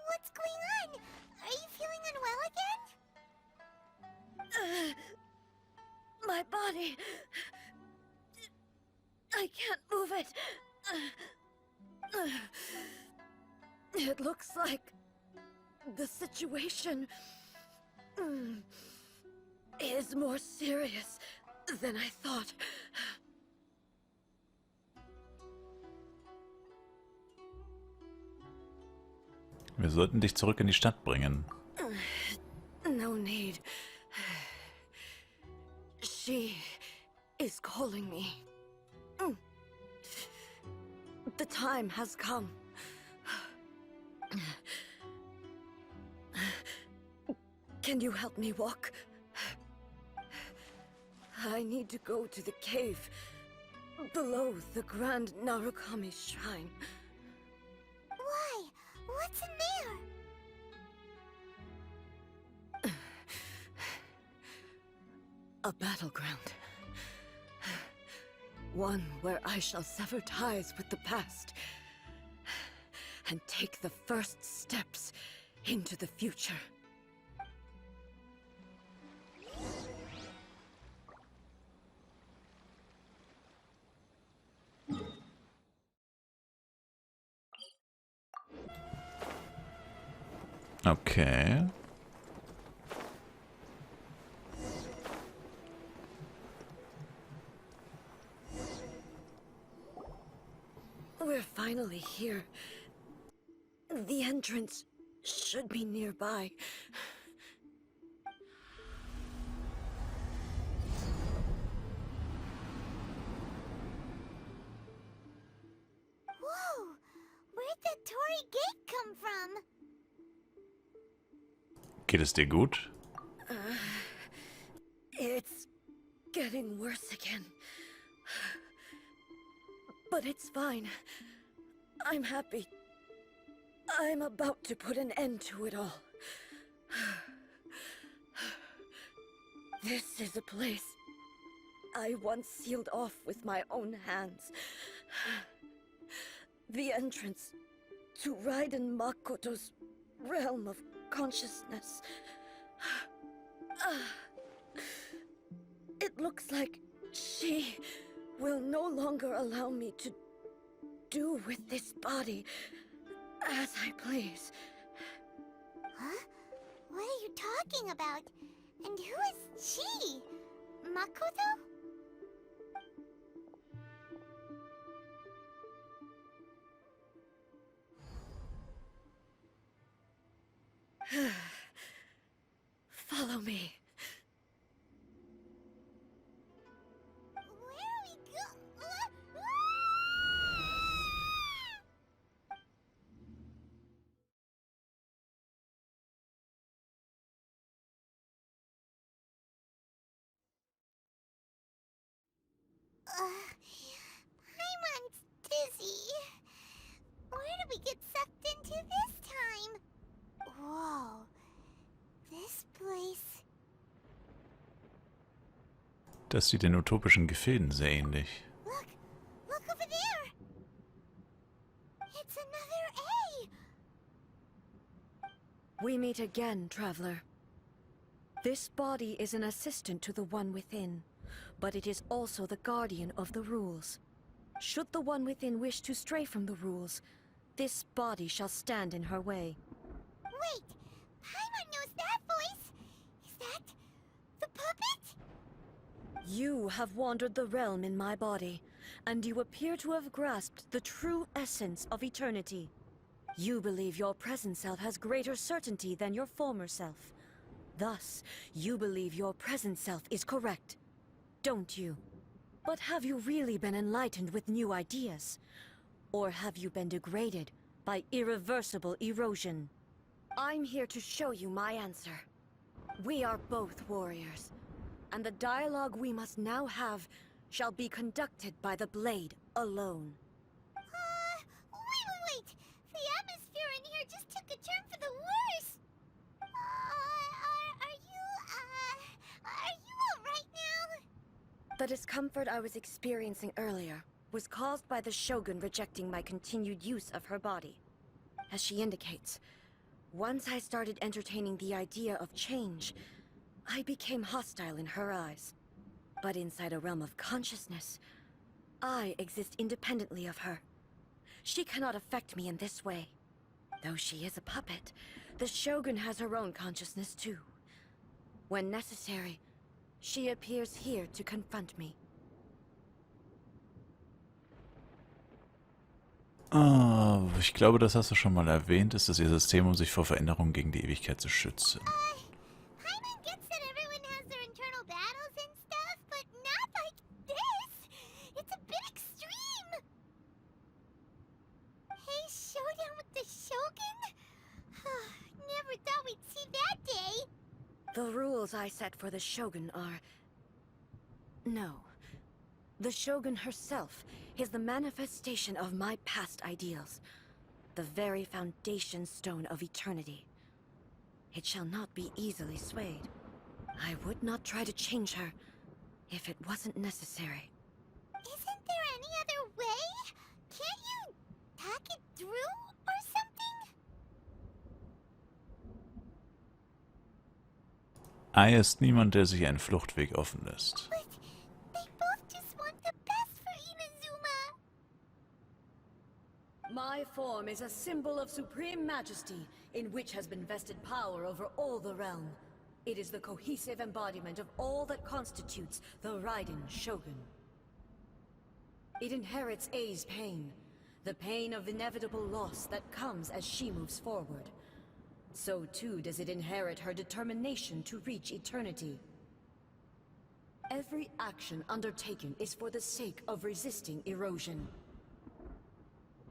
What's going on? Are you feeling unwell again? My body... I can't move it. It looks like the situation is more serious than I thought. Wir sollten dich zurück in die Stadt bringen. No need. She is calling me. The time has come. Can you help me walk? I need to go to the cave below the Grand Narukami Shrine. Why? What's in there? A battleground. One where I shall sever ties with the past and take the first steps into the future. Okay. We're finally here. The entrance should be nearby. story gate come from? Geht es dir gut? It's getting worse again. But it's fine. I'm happy. I'm about to put an end to it all. This is a place I once sealed off with my own hands. The entrance to Raiden Makoto's realm of consciousness. It looks like she will no longer allow me to do with this body as I please. Huh? What are you talking about? And who is she? Makoto? Follow me. Where are we go? Paimon's dizzy. Where did we get sucked into this time? Whoa. This place... Das sieht den utopischen Gefilden sehr ähnlich. Look! Look over there! It's another A! We meet again, traveler. This body is an assistant to the one within, but it is also the guardian of the rules. Should the one within wish to stray from the rules, this body shall stand in her way. Wait! Paimon knows that voice! Is that... the puppet? You have wandered the realm in my body, and you appear to have grasped the true essence of eternity. You believe your present self has greater certainty than your former self. Thus, you believe your present self is correct, don't you? But have you really been enlightened with new ideas? Or have you been degraded by irreversible erosion? I'm here to show you my answer. We are both warriors, and the dialogue we must now have shall be conducted by the blade alone. Wait! The atmosphere in here just took a turn for the worse! Are you alright now? The discomfort I was experiencing earlier was caused by the Shogun rejecting my continued use of her body. As she indicates, once I started entertaining the idea of change, I became hostile in her eyes. But inside a realm of consciousness, I exist independently of her. She cannot affect me in this way. Though she is a puppet, the Shogun has her own consciousness too. When necessary, she appears here to confront me. Ich glaube, das hast du schon mal erwähnt. Ist das ihr System, um sich vor Veränderungen gegen die Ewigkeit zu schützen? Paimon gets that everyone has their internal battles and stuff, but not like this! It's a bit extreme! Hey, showdown with the Shogun? Never thought we'd see that day! The rules I set for the Shogun are... No. The Shogun herself is the manifestation of my past ideals. The very foundation stone of eternity. It shall not be easily swayed. I would not try to change her if it wasn't necessary. Isn't there any other way? Can't you talk it through or something? Ai ist niemand, der sich einen Fluchtweg offen lässt. But they both just want the best for Inazuma. My form is a symbol of supreme majesty, in which has been vested power over all the realm. It is the cohesive embodiment of all that constitutes the Raiden Shogun. It inherits A's pain, the pain of inevitable loss that comes as she moves forward. So too does it inherit her determination to reach eternity. Every action undertaken is for the sake of resisting erosion.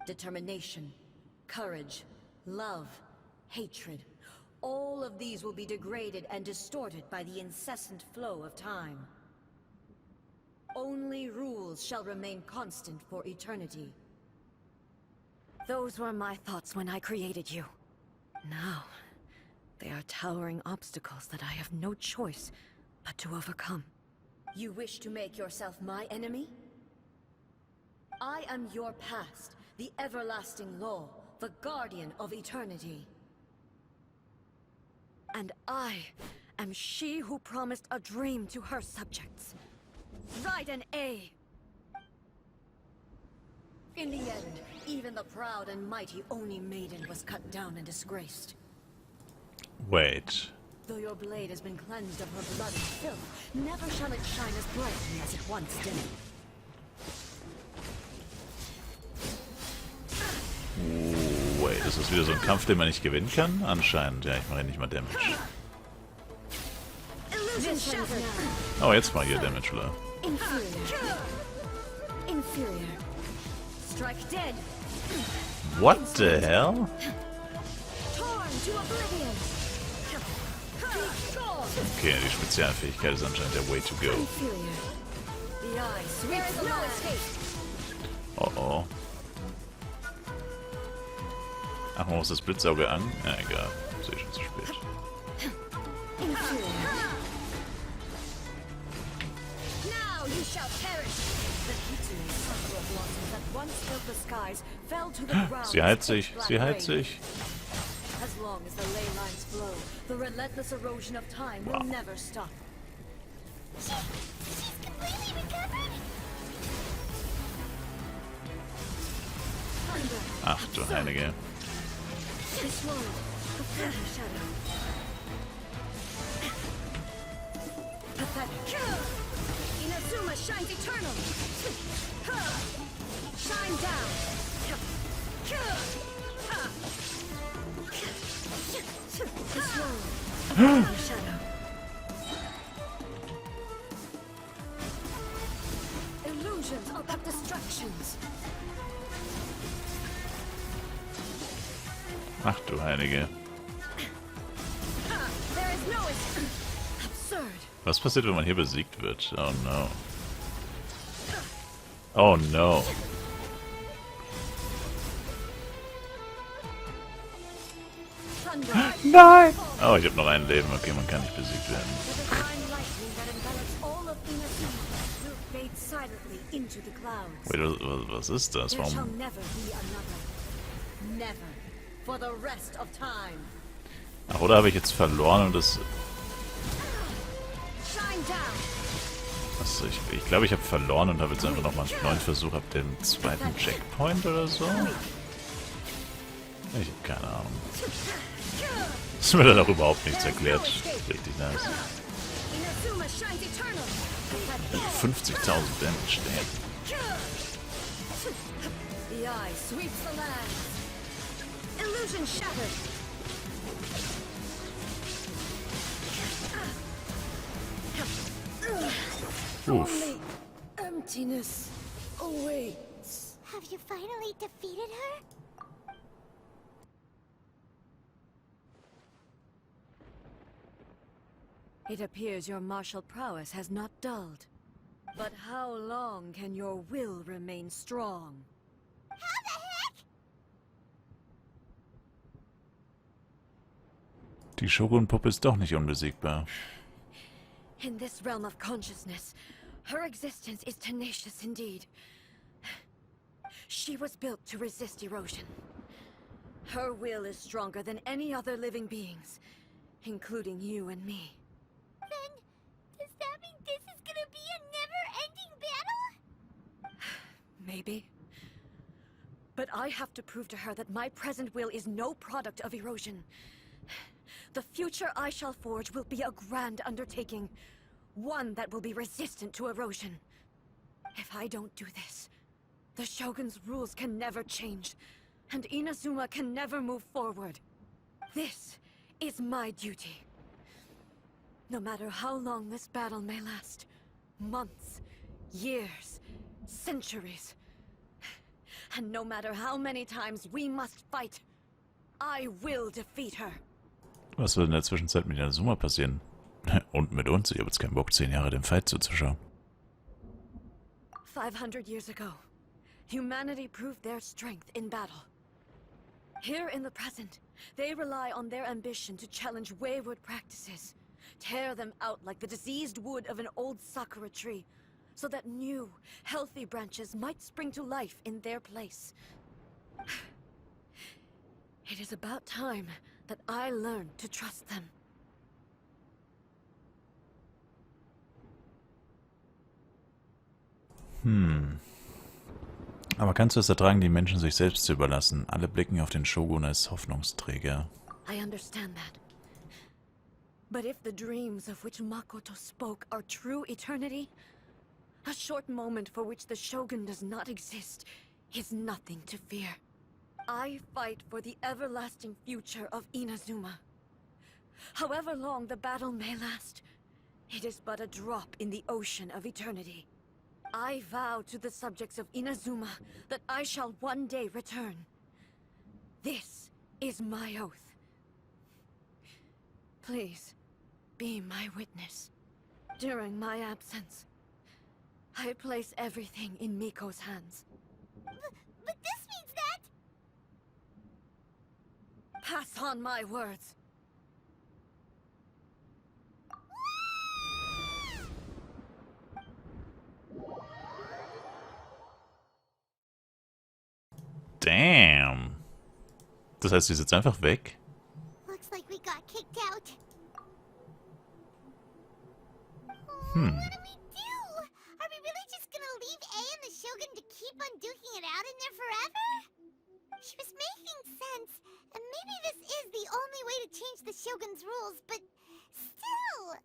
Determination, Courage, love, hatred. All of these will be degraded and distorted by the incessant flow of time. Only rules shall remain constant for eternity. Those were my thoughts when I created you. Now, they are towering obstacles that I have no choice but to overcome. You wish to make yourself my enemy? I am your past, the everlasting law, the guardian of eternity. And I am she who promised a dream to her subjects. Raiden A. In the end, even the proud and mighty Oni Maiden was cut down and disgraced. Wait. Though your blade has been cleansed of her blood and filth, never shall it shine as brightly as it once did. Wait, ist das wieder so ein Kampf, den man nicht gewinnen kann? Anscheinend, ja, ich mache nicht mal Damage. Oh, jetzt mal hier Damage, oder? Inferior. Strike dead. What the hell? Torn to oblivion. Okay, die Spezialfähigkeit ist anscheinend der Way to go. Inferior. The eye sweeps the land. Oh oh. Ach, man muss das Blitzauge an? Ja, egal. Sehe schon zu spät. Now you shall perish. The Kitsune sakura blossoms that once filled the skies fell to the ground. Sie heilt sich, sie heilt sich. As long as the ley lines flow, the relentless erosion of time will never stop. She's completely recovered? Ach du Heilige. This world, the further shadow. Pathetic. Inazuma shines eternal. Shine down. This world, the further shadow. Illusions are but distractions. Ach du Heilige. Was passiert, wenn man hier besiegt wird? Oh no. Oh no. Nein! Oh, ich habe noch ein Leben. Okay, man kann nicht besiegt werden. Wait, was ist das? Warum? Ach, oder habe ich jetzt verloren und das... Achso, ich glaube, ich habe verloren und habe jetzt einfach nochmal einen neuen Versuch ab dem zweiten Checkpoint oder so. Ich habe keine Ahnung. Das wird dann auch überhaupt nichts erklärt. Richtig nice. 50.000 Damage, damn. Illusion shattered. Oof. Only emptiness awaits. Have you finally defeated her? It appears your martial prowess has not dulled. But how long can your will remain strong? How the heck? Die Shogun-Puppe ist doch nicht unbesiegbar. In this realm of consciousness, her existence is tenacious indeed. She was built to resist erosion. Her will is stronger than any other living beings, including you and me. Then, does that mean this is gonna be a never-ending battle? Maybe. But I have to prove to her that my present will is no product of erosion. The future I shall forge will be a grand undertaking, one that will be resistant to erosion. If I don't do this, the Shogun's rules can never change, and Inazuma can never move forward. This is my duty. No matter how long this battle may last, months, years, centuries, And no matter how many times we must fight, I will defeat her. Was wird in der Zwischenzeit mit Inazuma passieren? Und mit uns? Ich habe jetzt keinen Bock, 10 Jahre dem Fight zuzuschauen. 500 years ago, humanity proved their strength in battle. Here in the present, they rely on their ambition to challenge wayward practices, tear them out like the diseased wood of an old sakura tree, so that new, healthy branches might spring to life in their place. It is about time that I learned to trust them. Aber kannst du es ertragen, die Menschen sich selbst zu überlassen? Alle blicken auf den Shogun als Hoffnungsträger. I understand that. But if the dreams of which Makoto spoke are true eternity, a short moment for which the Shogun does not exist is nothing to fear. I fight for the everlasting future of Inazuma. However long the battle may last, it is but a drop in the ocean of eternity. I vow to the subjects of Inazuma that I shall one day return. This is my oath. Please, be my witness. During my absence, I place everything in Miko's hands. But this means that... Pass on my words. Damn. Das heißt, sie ist jetzt einfach weg? Looks like we got kicked out. Hmm. What do we do? Are we really just gonna leave A and the Shogun to keep on duking it out in there forever? She was making sense, and maybe this is the only way to change the Shogun's rules, but still...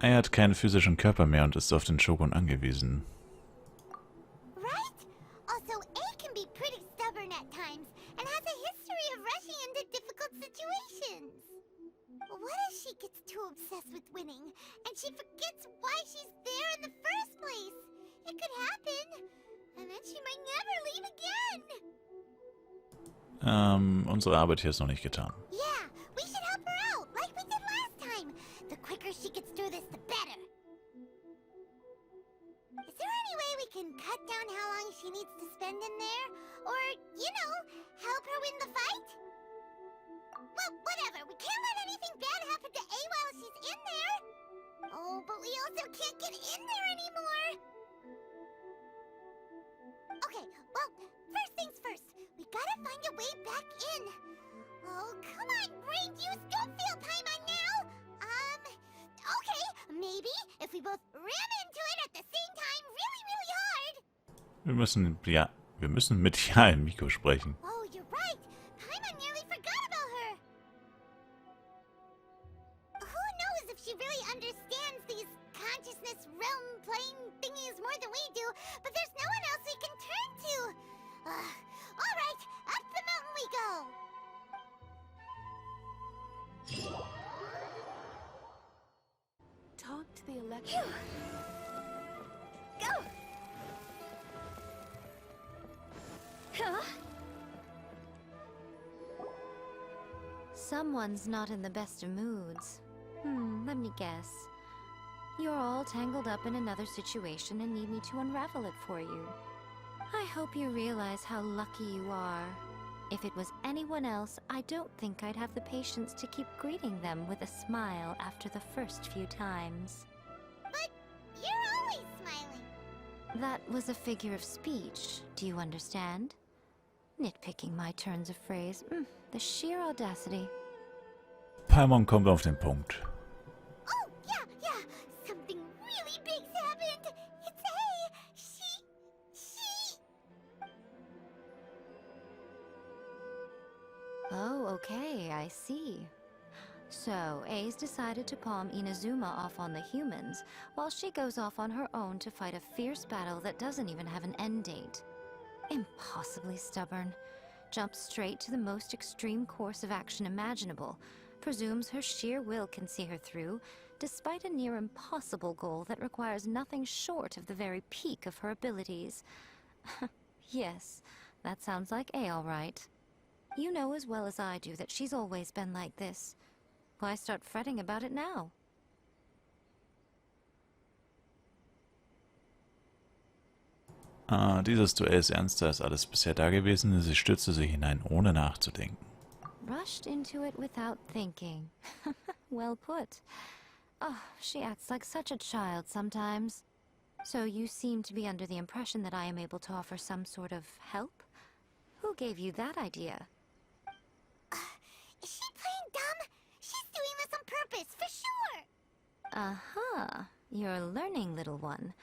Er hat keinen physischen Körper mehr und ist auf den Shogun angewiesen. Right? Also, A can be pretty stubborn at times, and has a history of rushing into difficult situations. What if she gets too obsessed with winning, and she forgets why she's there in the first place? It could happen, and then she might never leave again. Unsere Arbeit hier ist noch nicht getan. Yeah, we should help her out, like we did last time. The quicker she gets through this, the better. Is there any way we can cut down how long she needs to spend in there? Or, you know, help her win the fight? Well, whatever. We can't let anything bad happen to A while she's in there. Oh, but we also can't get in there anymore. Okay, well, first things first. We gotta find a way back in. Oh, come on, brain juice. Don't feel time on now. Okay, maybe if we both ram into it at the same time really, really hard. Wir müssen mit Miko sprechen. Oh, you're right. Paimon nearly forgot about her. Who knows if she really understands these consciousness realm playing thingies more than we do, but there's no one else we can turn to. All right, up the mountain we go. Talk to the electric. Go! Huh? Someone's not in the best of moods. Let me guess. You're all tangled up in another situation and need me to unravel it for you. I hope you realize how lucky you are. If it was anyone else, I don't think I'd have the patience to keep greeting them with a smile after the first few times. But you're always smiling. That was a figure of speech, do you understand? Nitpicking my turns of phrase. The sheer audacity. Paimon kommt auf den Punkt. Oh, yeah. Something really big's happened. It's A. She... Oh, okay, I see. So, A's decided to palm Inazuma off on the humans, while she goes off on her own to fight a fierce battle that doesn't even have an end date. Impossibly stubborn. Jumps straight to the most extreme course of action imaginable, presumes her sheer will can see her through, despite a near impossible goal that requires nothing short of the very peak of her abilities. Yes, that sounds like A all right. You know as well as I do that she's always been like this. Why start fretting about it now? Dieses Duell ist ernster als alles bisher Dagewesene. Sie stürzte sich hinein, ohne nachzudenken. Rushed into it without thinking. Well put. Oh, she acts like such a child sometimes. So you seem to be under the impression that I am able to offer some sort of help? Who gave you that idea? Is she playing dumb? She's doing this on purpose, for sure! Uh-huh. You're learning, little one.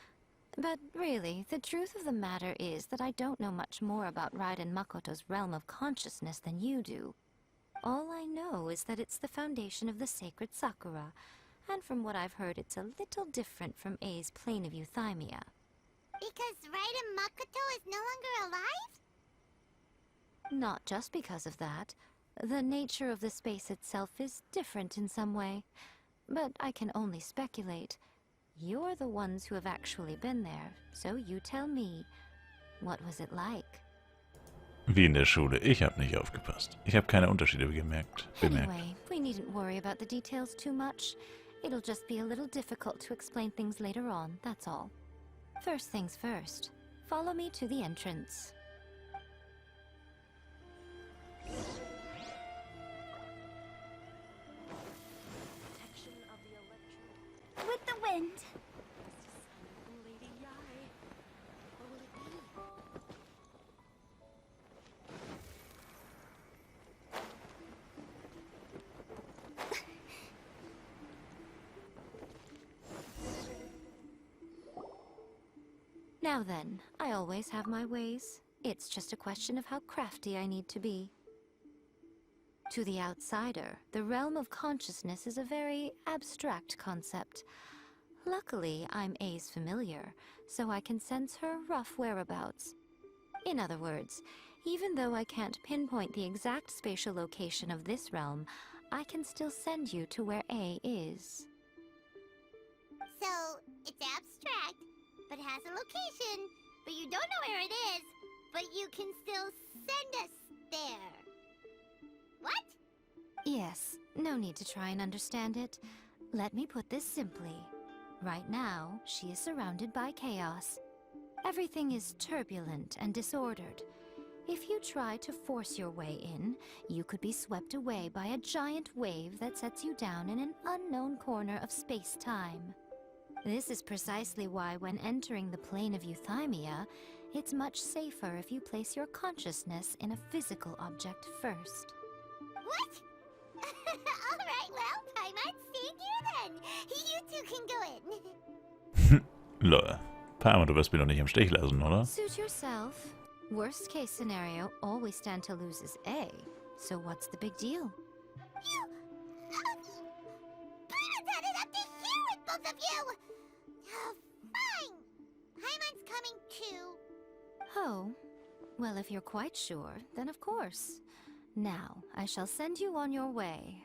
But really, the truth of the matter is that I don't know much more about Raiden Makoto's realm of consciousness than you do. All I know is that it's the foundation of the sacred Sakura, and from what I've heard, it's a little different from A's plane of euthymia. Because Raiden Makoto is no longer alive? Not just because of that. The nature of the space itself is different in some way. But I can only speculate. You're the ones who have actually been there, so you tell me, what was it like? Wie in der Schule. Ich habe nicht aufgepasst. Ich habe keine Unterschiede bemerkt. Anyway, we needn't worry about the details too much. It'll just be a little difficult to explain things later on, that's all. First things first. Follow me to the entrance. With the wind. Now then, I always have my ways. It's just a question of how crafty I need to be. To the outsider, the realm of consciousness is a very abstract concept. Luckily, I'm A's familiar, so I can sense her rough whereabouts. In other words, even though I can't pinpoint the exact spatial location of this realm, I can still send you to where A is. So, it's abstract, but has a location, but you don't know where it is, but you can still send us there. What? Yes, no need to try and understand it. Let me put this simply. Right now, she is surrounded by chaos. Everything is turbulent and disordered. If you try to force your way in, you could be swept away by a giant wave that sets you down in an unknown corner of space-time. This is precisely why when entering the plane of euthymia, it's much safer if you place your consciousness in a physical object first. What? Alright, well, I might stay here then. You two can go in. Lol. Palmer, du wirst mich doch nicht im Stich lassen, oder? Suit yourself. Worst case scenario, all we stand to lose is A. So what's the big deal? You... Paradad it up to here with both of you! Oh, fine. Paimon's coming too. Oh. Well, if you're quite sure, then of course. Now, I shall send you on your way.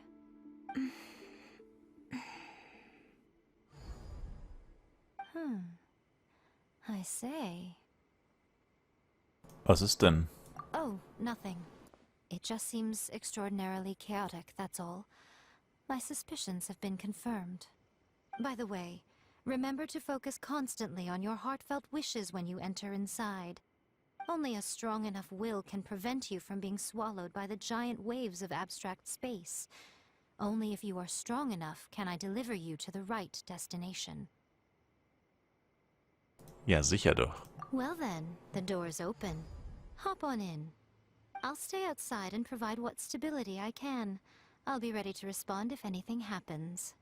I say. Was ist denn? Oh, nothing. It just seems extraordinarily chaotic, that's all. My suspicions have been confirmed. By the way, remember to focus constantly on your heartfelt wishes when you enter inside. Only a strong enough will can prevent you from being swallowed by the giant waves of abstract space. Only if you are strong enough can I deliver you to the right destination. Ja, sicher doch. Well then, the door's open. Hop on in. I'll stay outside and provide what stability I can. I'll be ready to respond if anything happens.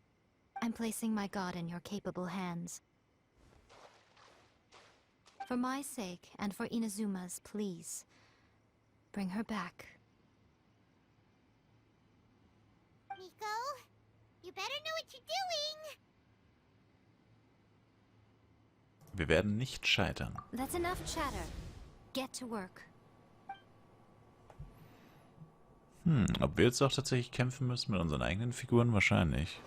I'm placing my god in your capable hands. For my sake, and for Inazuma's, please. Bring her back. Miko, you better know what you're doing. Wir werden nicht scheitern. That's enough chatter. Get to work. Ob wir jetzt auch tatsächlich kämpfen müssen mit unseren eigenen Figuren? Wahrscheinlich.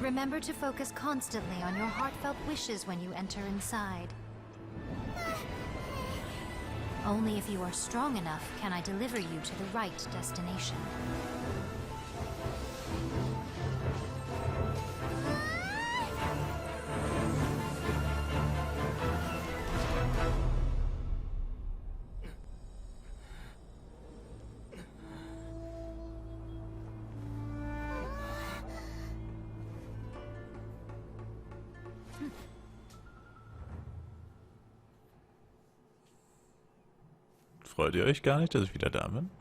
Remember to focus constantly on your heartfelt wishes when you enter inside. Only if you are strong enough can I deliver you to the right destination. Freut ihr euch gar nicht, dass ich wieder da bin?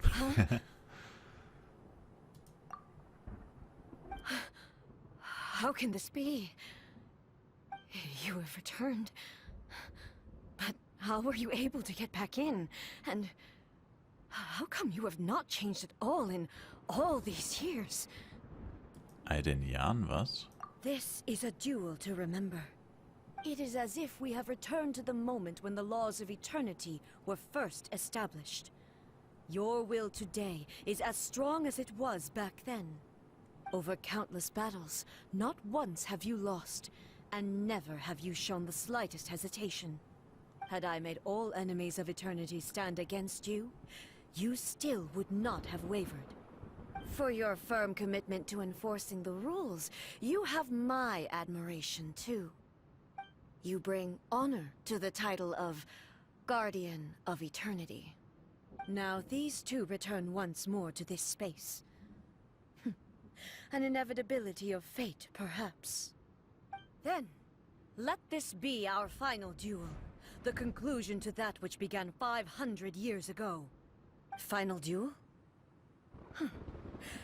How can this be? You have returned. But how were you able to get back in? And how come you have not changed at all in all these years? All den Jahren, was? This is a duel to remember. It is as if we have returned to the moment when the laws of eternity were first established. Your will today is as strong as it was back then. Over countless battles, not once have you lost, and never have you shown the slightest hesitation. Had I made all enemies of eternity stand against you, you still would not have wavered. For your firm commitment to enforcing the rules, you have my admiration too. You bring honor to the title of Guardian of Eternity. Now these two return once more to this space. An inevitability of fate, perhaps. Then, let this be our final duel. The conclusion to that which began 500 years ago. Final duel?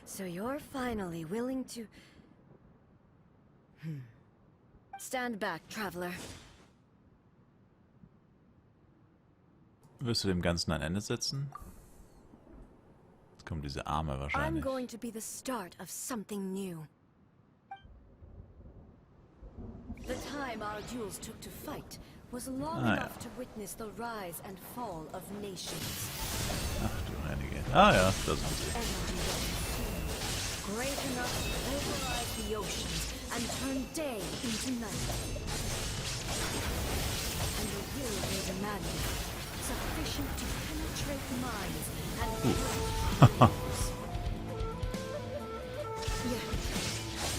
So you're finally willing to... Stand back, traveler. Wirst du dem Ganzen ein Ende setzen? Jetzt kommen diese Arme I'm wahrscheinlich. going to be the start of something new. The time our duels took to fight was long enough to witness the rise and fall of nations. Ach du Heilige. Ah ja, da sind sie. Great enough to pulverize the oceans and turn day into night. And the will they demanded, sufficient to penetrate minds and lives. Yet,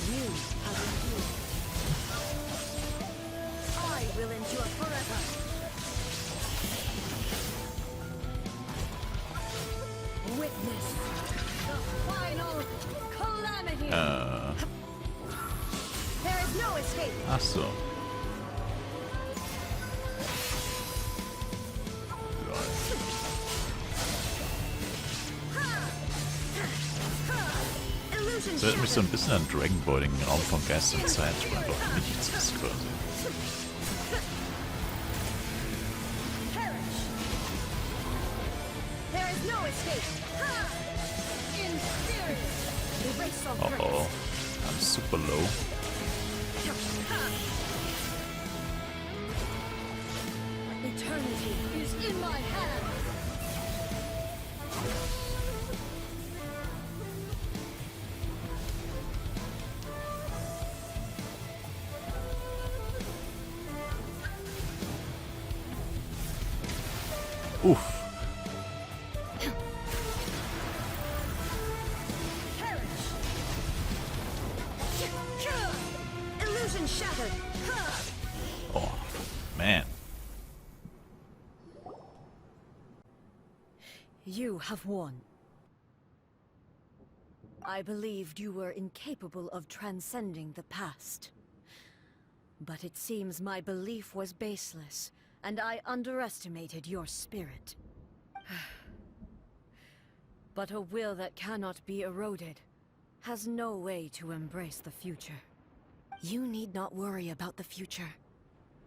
you have endured. I will endure forever. Witness the final calamity. There is no escape. Ach so. Das erinnert mich so ein bisschen an Dragon Ball, den Raum von Geist und Zeit, wo einfach nichts ist quasi. Uh-oh. I'm super low. Eternity is in my hands. Uff. Oh, man. You have won. I believed you were incapable of transcending the past. But it seems my belief was baseless, and I underestimated your spirit. But a will that cannot be eroded has no way to embrace the future. You need not worry about the future.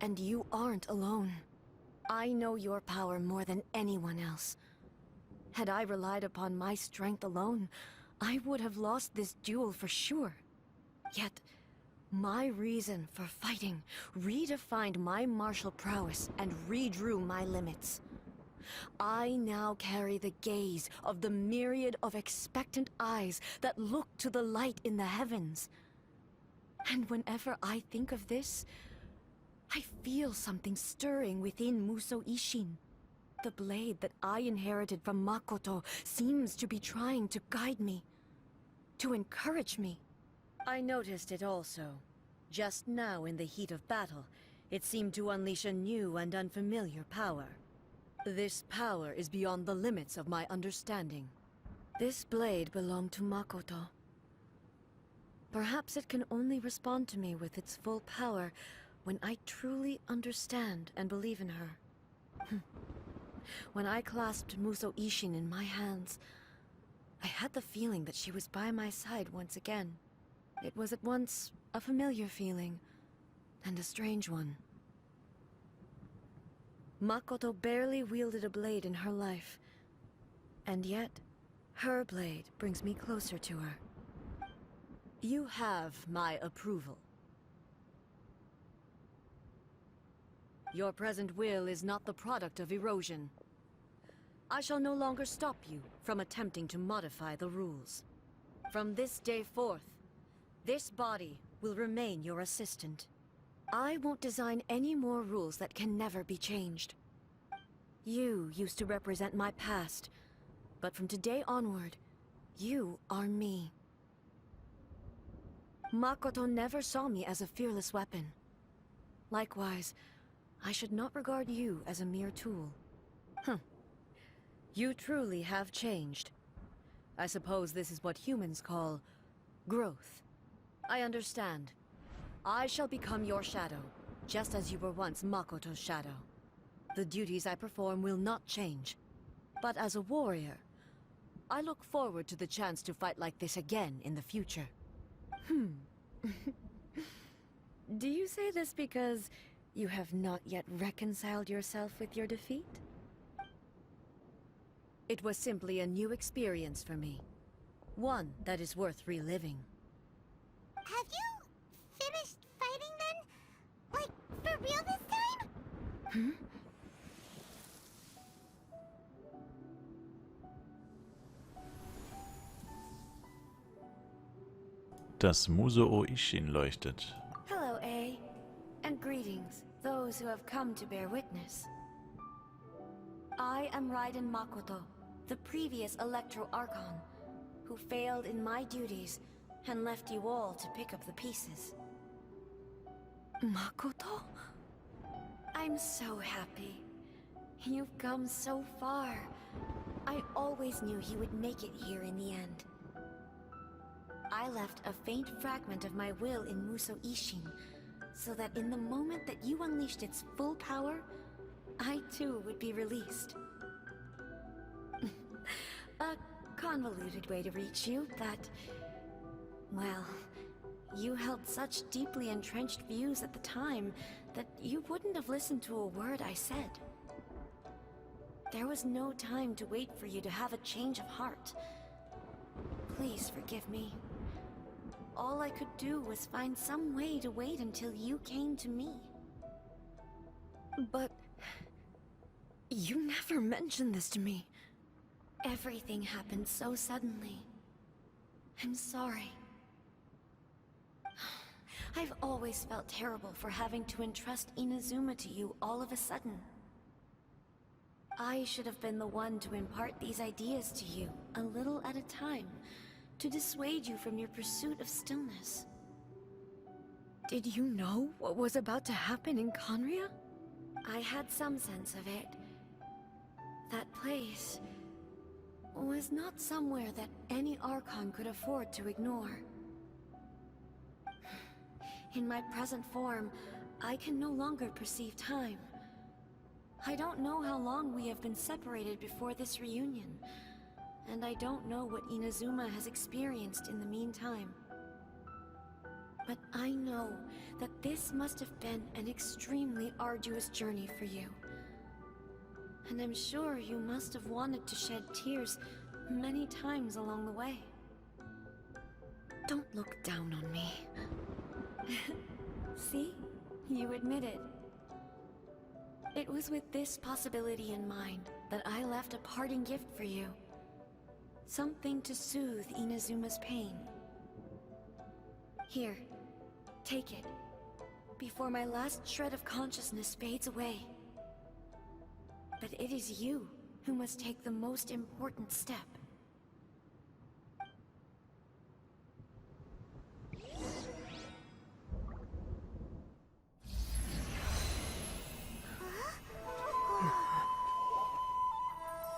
And you aren't alone. I know your power more than anyone else. Had I relied upon my strength alone, I would have lost this duel for sure. Yet, my reason for fighting redefined my martial prowess and redrew my limits. I now carry the gaze of the myriad of expectant eyes that look to the light in the heavens. And whenever I think of this, I feel something stirring within Muso Ishin. The blade that I inherited from Makoto seems to be trying to guide me, to encourage me. I noticed it also. Just now in the heat of battle, it seemed to unleash a new and unfamiliar power. This power is beyond the limits of my understanding. This blade belonged to Makoto. Perhaps it can only respond to me with its full power when I truly understand and believe in her. When I clasped Muso Ishin in my hands, I had the feeling that she was by my side once again. It was at once a familiar feeling and a strange one. Makoto barely wielded a blade in her life, and yet her blade brings me closer to her. You have my approval. Your present will is not the product of erosion. I shall no longer stop you from attempting to modify the rules. From this day forth, this body will remain your assistant. I won't design any more rules that can never be changed. You used to represent my past, but from today onward, you are me. Makoto never saw me as a fearless weapon. Likewise, I should not regard you as a mere tool. You truly have changed. I suppose this is what humans call growth. I understand. I shall become your shadow, just as you were once Makoto's shadow. The duties I perform will not change. But as a warrior, I look forward to the chance to fight like this again in the future. Do you say this because you have not yet reconciled yourself with your defeat? It was simply a new experience for me. One that is worth reliving. Have you finished fighting then? Like, for real this time? Das Muso Ishin leuchtet. Hello, A. And greetings, those who have come to bear witness. I am Raiden Makoto, the previous Electro Archon, who failed in my duties and left you all to pick up the pieces. Makoto? I'm so happy. You've come so far. I always knew you would make it here in the end. I left a faint fragment of my will in Muso Ishin, so that in the moment that you unleashed its full power, I too would be released. A convoluted way to reach you, but... well, you held such deeply entrenched views at the time that you wouldn't have listened to a word I said. There was no time to wait for you to have a change of heart. Please forgive me. All I could do was find some way to wait until you came to me. But... you never mentioned this to me. Everything happened so suddenly. I'm sorry. I've always felt terrible for having to entrust Inazuma to you all of a sudden. I should have been the one to impart these ideas to you, a little at a time, to dissuade you from your pursuit of stillness. Did you know what was about to happen in Conria? I had some sense of it. That place was not somewhere that any Archon could afford to ignore. In my present form, I can no longer perceive time. I don't know how long we have been separated before this reunion, and I don't know what Inazuma has experienced in the meantime. But I know that this must have been an extremely arduous journey for you. And I'm sure you must have wanted to shed tears many times along the way. Don't look down on me. See? You admit it. It was with this possibility in mind that I left a parting gift for you. Something to soothe Inazuma's pain. Here, Take it, before my last shred of consciousness fades away. But it is you who must take the most important step.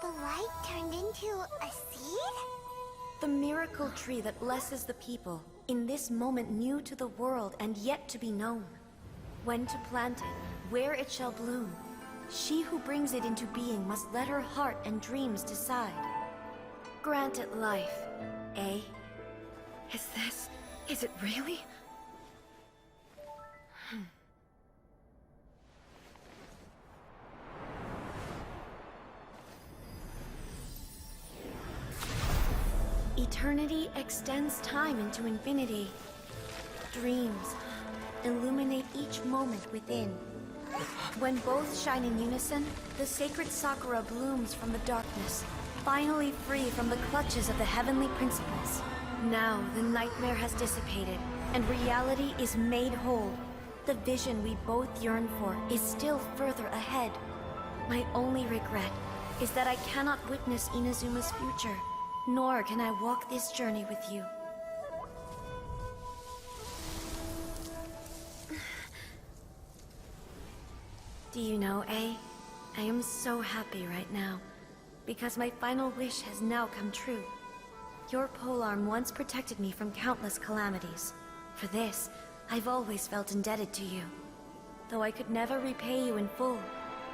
The light turned into a seed? The miracle tree that blesses the people, in this moment new to the world and yet to be known. When to plant it, where it shall bloom. She who brings it into being must let her heart and dreams decide. Grant it life, eh? Is it really? Eternity extends time into infinity. Dreams illuminate each moment within. When both shine in unison, the sacred Sakura blooms from the darkness, finally free from the clutches of the heavenly principles. Now the nightmare has dissipated, and reality is made whole. The vision we both yearn for is still further ahead. My only regret is that I cannot witness Inazuma's future. Nor can I walk this journey with you. Do you know, A? I am so happy right now, because my final wish has now come true. Your polearm once protected me from countless calamities. For this, I've always felt indebted to you. Though I could never repay you in full,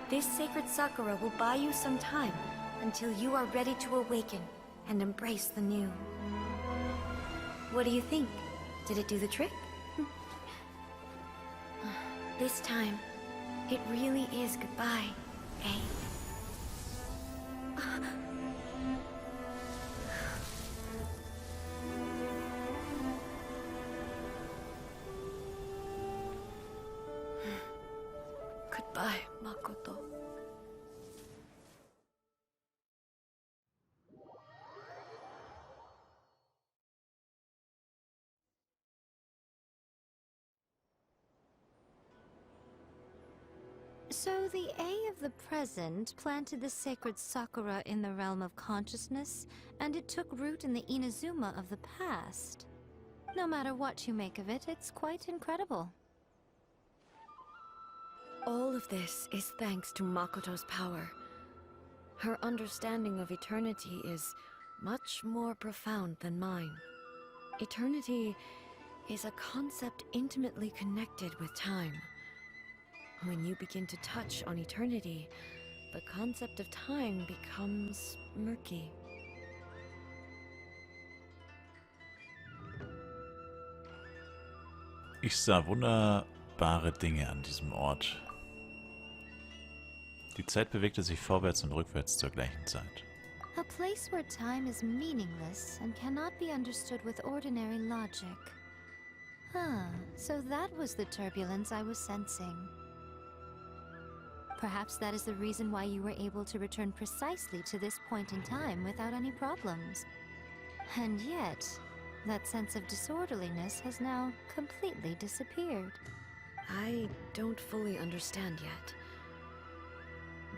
this sacred Sakura will buy you some time until you are ready to awaken and embrace the new. What do you think? Did it do the trick? This time, it really is goodbye, eh? Goodbye, Makoto. So the A of the present planted the sacred Sakura in the realm of consciousness, and it took root in the Inazuma of the past. No matter what you make of it, it's quite incredible. All of this is thanks to Makoto's power. Her understanding of eternity is much more profound than mine. Eternity is a concept intimately connected with time. When you begin to touch on eternity, the concept of time becomes murky. Ich sah wunderbare Dinge an diesem Ort. Die Zeit bewegte sich vorwärts und rückwärts zur gleichen Zeit. A place where time is meaningless and cannot be understood with ordinary logic. So that was the turbulence I was sensing. Perhaps that is the reason why you were able to return precisely to this point in time without any problems. And yet, that sense of disorderliness has now completely disappeared. I don't fully understand yet.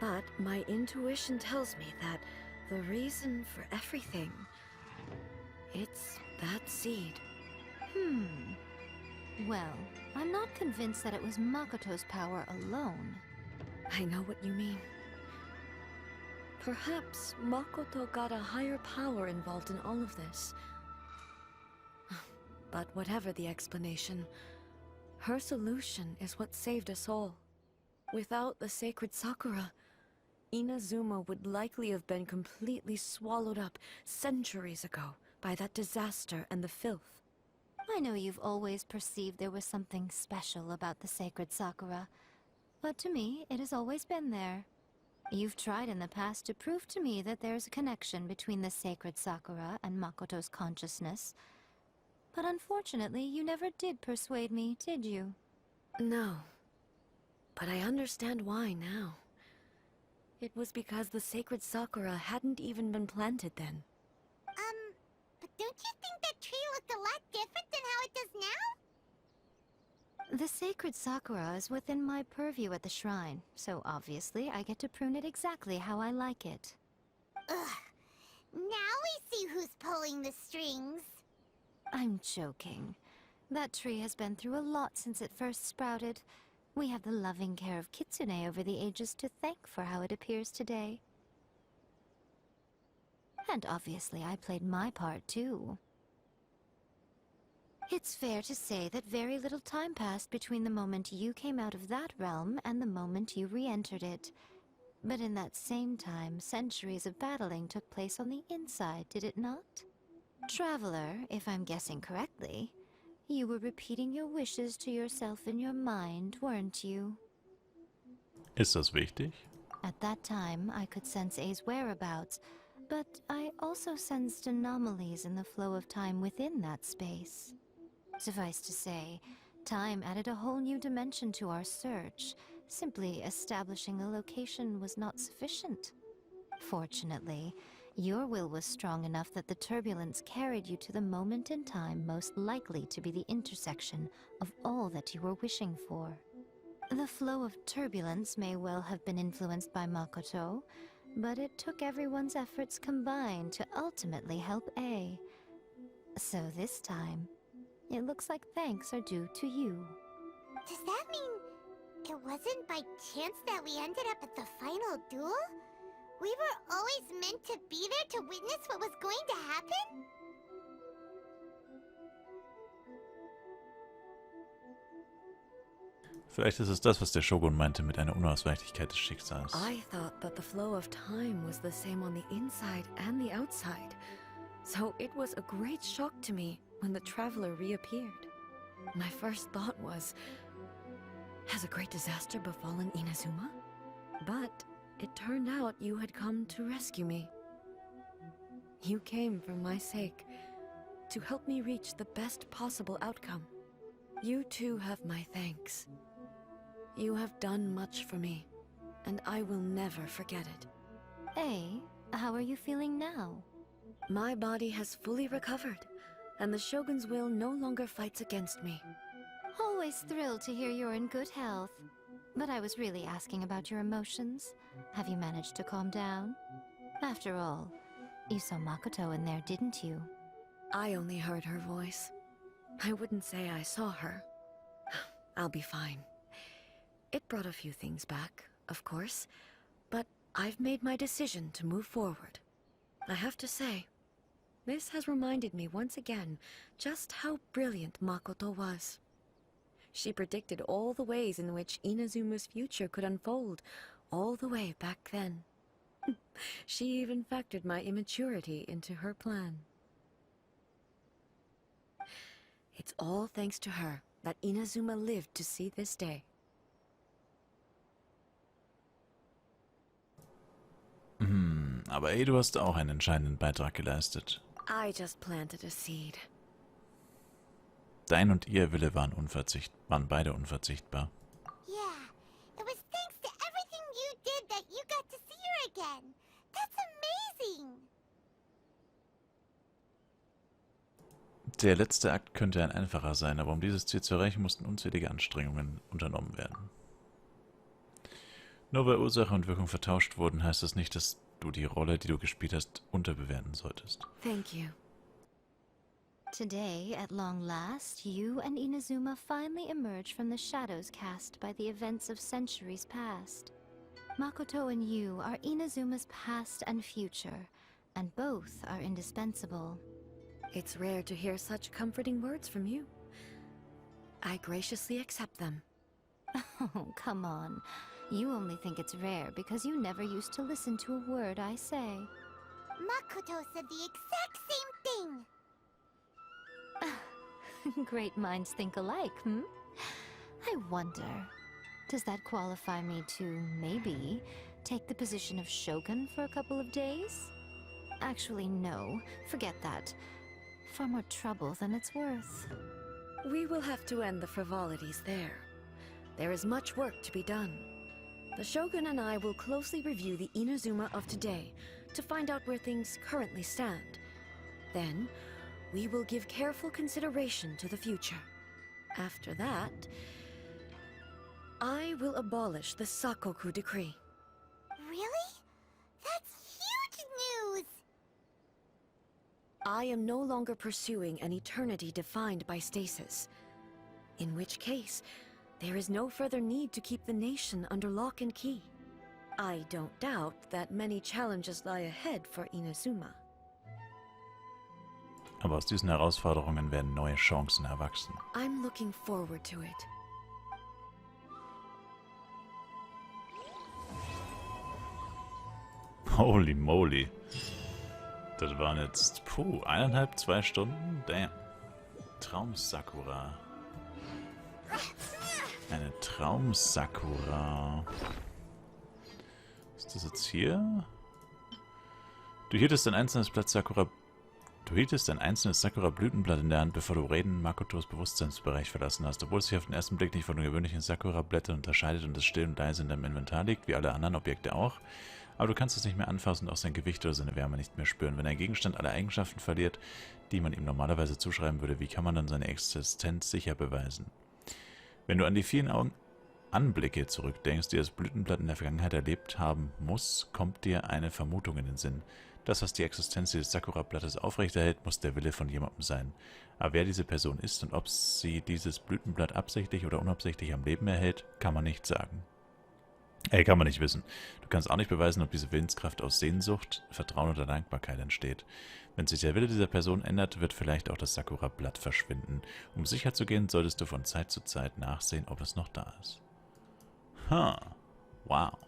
But my intuition tells me that the reason for everything, it's that seed. Well, I'm not convinced that it was Makoto's power alone. I know what you mean. Perhaps Makoto got a higher power involved in all of this. But whatever the explanation, her solution is what saved us all. Without the sacred Sakura, Inazuma would likely have been completely swallowed up centuries ago by that disaster and the filth. I know you've always perceived there was something special about the sacred Sakura, but to me, it has always been there. You've tried in the past to prove to me that there's a connection between the sacred Sakura and Makoto's consciousness, but unfortunately, you never did persuade me, did you? No. But I understand why now. It was because the sacred Sakura hadn't even been planted then. But don't you think that tree looked a lot different than how it does now? The sacred sakura is within my purview at the shrine, so obviously I get to prune it exactly how I like it. Ugh. Now we see who's pulling the strings. I'm joking. That tree has been through a lot since it first sprouted. We have the loving care of Kitsune over the ages to thank for how it appears today. And obviously I played my part too. It's fair to say that very little time passed between the moment you came out of that realm and the moment you re-entered it. But in that same time, centuries of battling took place on the inside, did it not? Traveler, if I'm guessing correctly, you were repeating your wishes to yourself in your mind, weren't you? Ist das wichtig? At that time, I could sense A's whereabouts, but I also sensed anomalies in the flow of time within that space. Suffice to say, time added a whole new dimension to our search. Simply establishing a location was not sufficient. Fortunately, your will was strong enough that the turbulence carried you to the moment in time most likely to be the intersection of all that you were wishing for. The flow of turbulence may well have been influenced by Makoto, but it took everyone's efforts combined to ultimately help A. So this time, it looks like thanks are due to you. Does that mean it wasn't by chance that we ended up at the final duel? We were always meant to be there to witness what was going to happen? Vielleicht ist es das, was der Shogun meinte mit einer Unausweichlichkeit des Schicksals. I thought that the flow of time was the same on the inside and the outside. So it was a great shock to me when the traveler reappeared. My first thought was, has a great disaster befallen Inazuma? But it turned out you had come to rescue me. You came for my sake, to help me reach the best possible outcome. You too have my thanks. You have done much for me, and I will never forget it. A, how are you feeling now? My body has fully recovered, and the Shogun's will no longer fights against me. Always thrilled to hear you're in good health. But I was really asking about your emotions. Have you managed to calm down? After all, you saw Makoto in there, didn't you? I only heard her voice. I wouldn't say I saw her. I'll be fine. It brought a few things back, of course, but I've made my decision to move forward. I have to say, this has reminded me once again just how brilliant Makoto was. She predicted all the ways in which Inazuma's future could unfold, all the way back then. She even factored my immaturity into her plan. It's all thanks to her that Inazuma lived to see this day. Aber ey, du hast auch einen entscheidenden Beitrag geleistet. I just planted a seed. Dein und ihr Wille waren beide unverzichtbar. Yeah, it was thanks to everything you did that you got to see her again. That's amazing! Der letzte Akt könnte ein einfacher sein, aber um dieses Ziel zu erreichen, mussten unzählige Anstrengungen unternommen werden. Nur weil Ursache und Wirkung vertauscht wurden, heißt das nicht, dass du die Rolle, die du gespielt hast, unterbewerten solltest. Thank you. Today, at long last, you and Inazuma finally emerge from the shadows cast by the events of centuries past. Makoto and you are Inazuma's past and future, and both are indispensable. It's rare to hear such comforting words from you. I graciously accept them. Oh, come on. You only think it's rare because you never used to listen to a word I say. Makoto said the exact same thing! Great minds think alike, hmm? I wonder, does that qualify me to, maybe, take the position of Shogun for a couple of days? Actually, no. Forget that. Far more trouble than it's worth. We will have to end the frivolities there. There is much work to be done. The Shogun and I will closely review the Inazuma of today to find out where things currently stand. Then, we will give careful consideration to the future. After that, I will abolish the Sakoku decree. Really? That's huge news! I am no longer pursuing an eternity defined by stasis. In which case, there is no further need to keep the nation under lock and key. I don't doubt that many challenges lie ahead for Inazuma. Aber aus diesen Herausforderungen werden neue Chancen erwachsen. I'm looking forward to it. Holy moly. Das waren jetzt, 1,5, 2 Stunden? Damn. Traum-Sakura. Eine Traum-Sakura. Was ist das jetzt hier? Du hieltest ein einzelnes Sakura-Blütenblatt in der Hand, bevor du Raiden Makotos Bewusstseinsbereich verlassen hast. Obwohl es sich auf den ersten Blick nicht von den gewöhnlichen Sakura-Blättern unterscheidet und es still und leise in deinem Inventar liegt, wie alle anderen Objekte auch. Aber du kannst es nicht mehr anfassen und auch sein Gewicht oder seine Wärme nicht mehr spüren. Wenn ein Gegenstand alle Eigenschaften verliert, die man ihm normalerweise zuschreiben würde, wie kann man dann seine Existenz sicher beweisen? Wenn du an die vielen Anblicke zurückdenkst, die das Blütenblatt in der Vergangenheit erlebt haben muss, kommt dir eine Vermutung in den Sinn. Das, was die Existenz dieses Sakura-Blattes aufrechterhält, muss der Wille von jemandem sein. Aber wer diese Person ist und ob sie dieses Blütenblatt absichtlich oder unabsichtlich am Leben erhält, kann man nicht sagen. Kann man nicht wissen. Du kannst auch nicht beweisen, ob diese Willenskraft aus Sehnsucht, Vertrauen oder Dankbarkeit entsteht. Wenn sich der Wille dieser Person ändert, wird vielleicht auch das Sakura-Blatt verschwinden. Um sicher zu gehen, solltest du von Zeit zu Zeit nachsehen, ob es noch da ist. Wow.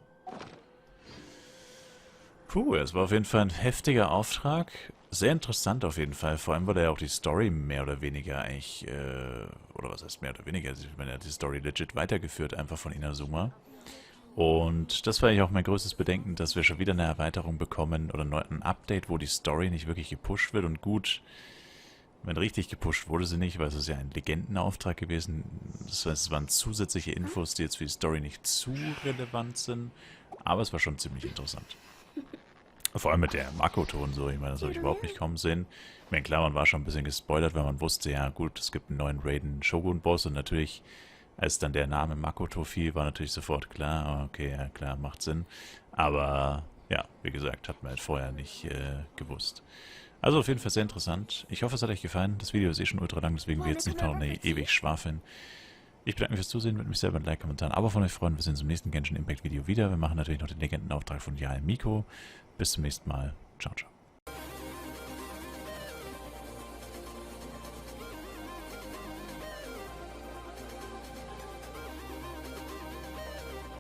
Es war auf jeden Fall ein heftiger Auftrag. Sehr interessant auf jeden Fall. Vor allem, weil er ja auch die Story mehr oder weniger eigentlich, oder was heißt mehr oder weniger? Also ich meine, er hat die Story legit weitergeführt, einfach von Inazuma. Und das war ja auch mein größtes Bedenken, dass wir schon wieder eine Erweiterung bekommen oder ein Update, wo die Story nicht wirklich gepusht wird. Und gut, wenn richtig gepusht wurde sie nicht, weil es ist ja ein Legendenauftrag gewesen. Das heißt, es waren zusätzliche Infos, die jetzt für die Story nicht zu relevant sind. Aber es war schon ziemlich interessant. Vor allem mit der Makoto und so. Ich meine, das habe ich überhaupt nicht kommen sehen. Ich meine, klar, man war schon ein bisschen gespoilert, weil man wusste, ja gut, es gibt einen neuen Raiden Shogun Boss und natürlich... Als dann der Name Makoto fiel, war natürlich sofort klar, okay, ja klar, macht Sinn. Aber ja, wie gesagt, hat man halt vorher nicht gewusst. Also auf jeden Fall sehr interessant. Ich hoffe, es hat euch gefallen. Das Video ist eh schon ultra lang, deswegen will ich jetzt nicht noch ewig schwafeln. Ich bedanke mich fürs Zusehen, würde mich selber ein Like, Kommentar, ein Abo von euch freuen. Wir sehen uns im nächsten Genshin Impact Video wieder. Wir machen natürlich noch den Legendenauftrag von Mikko. Bis zum nächsten Mal. Ciao, ciao.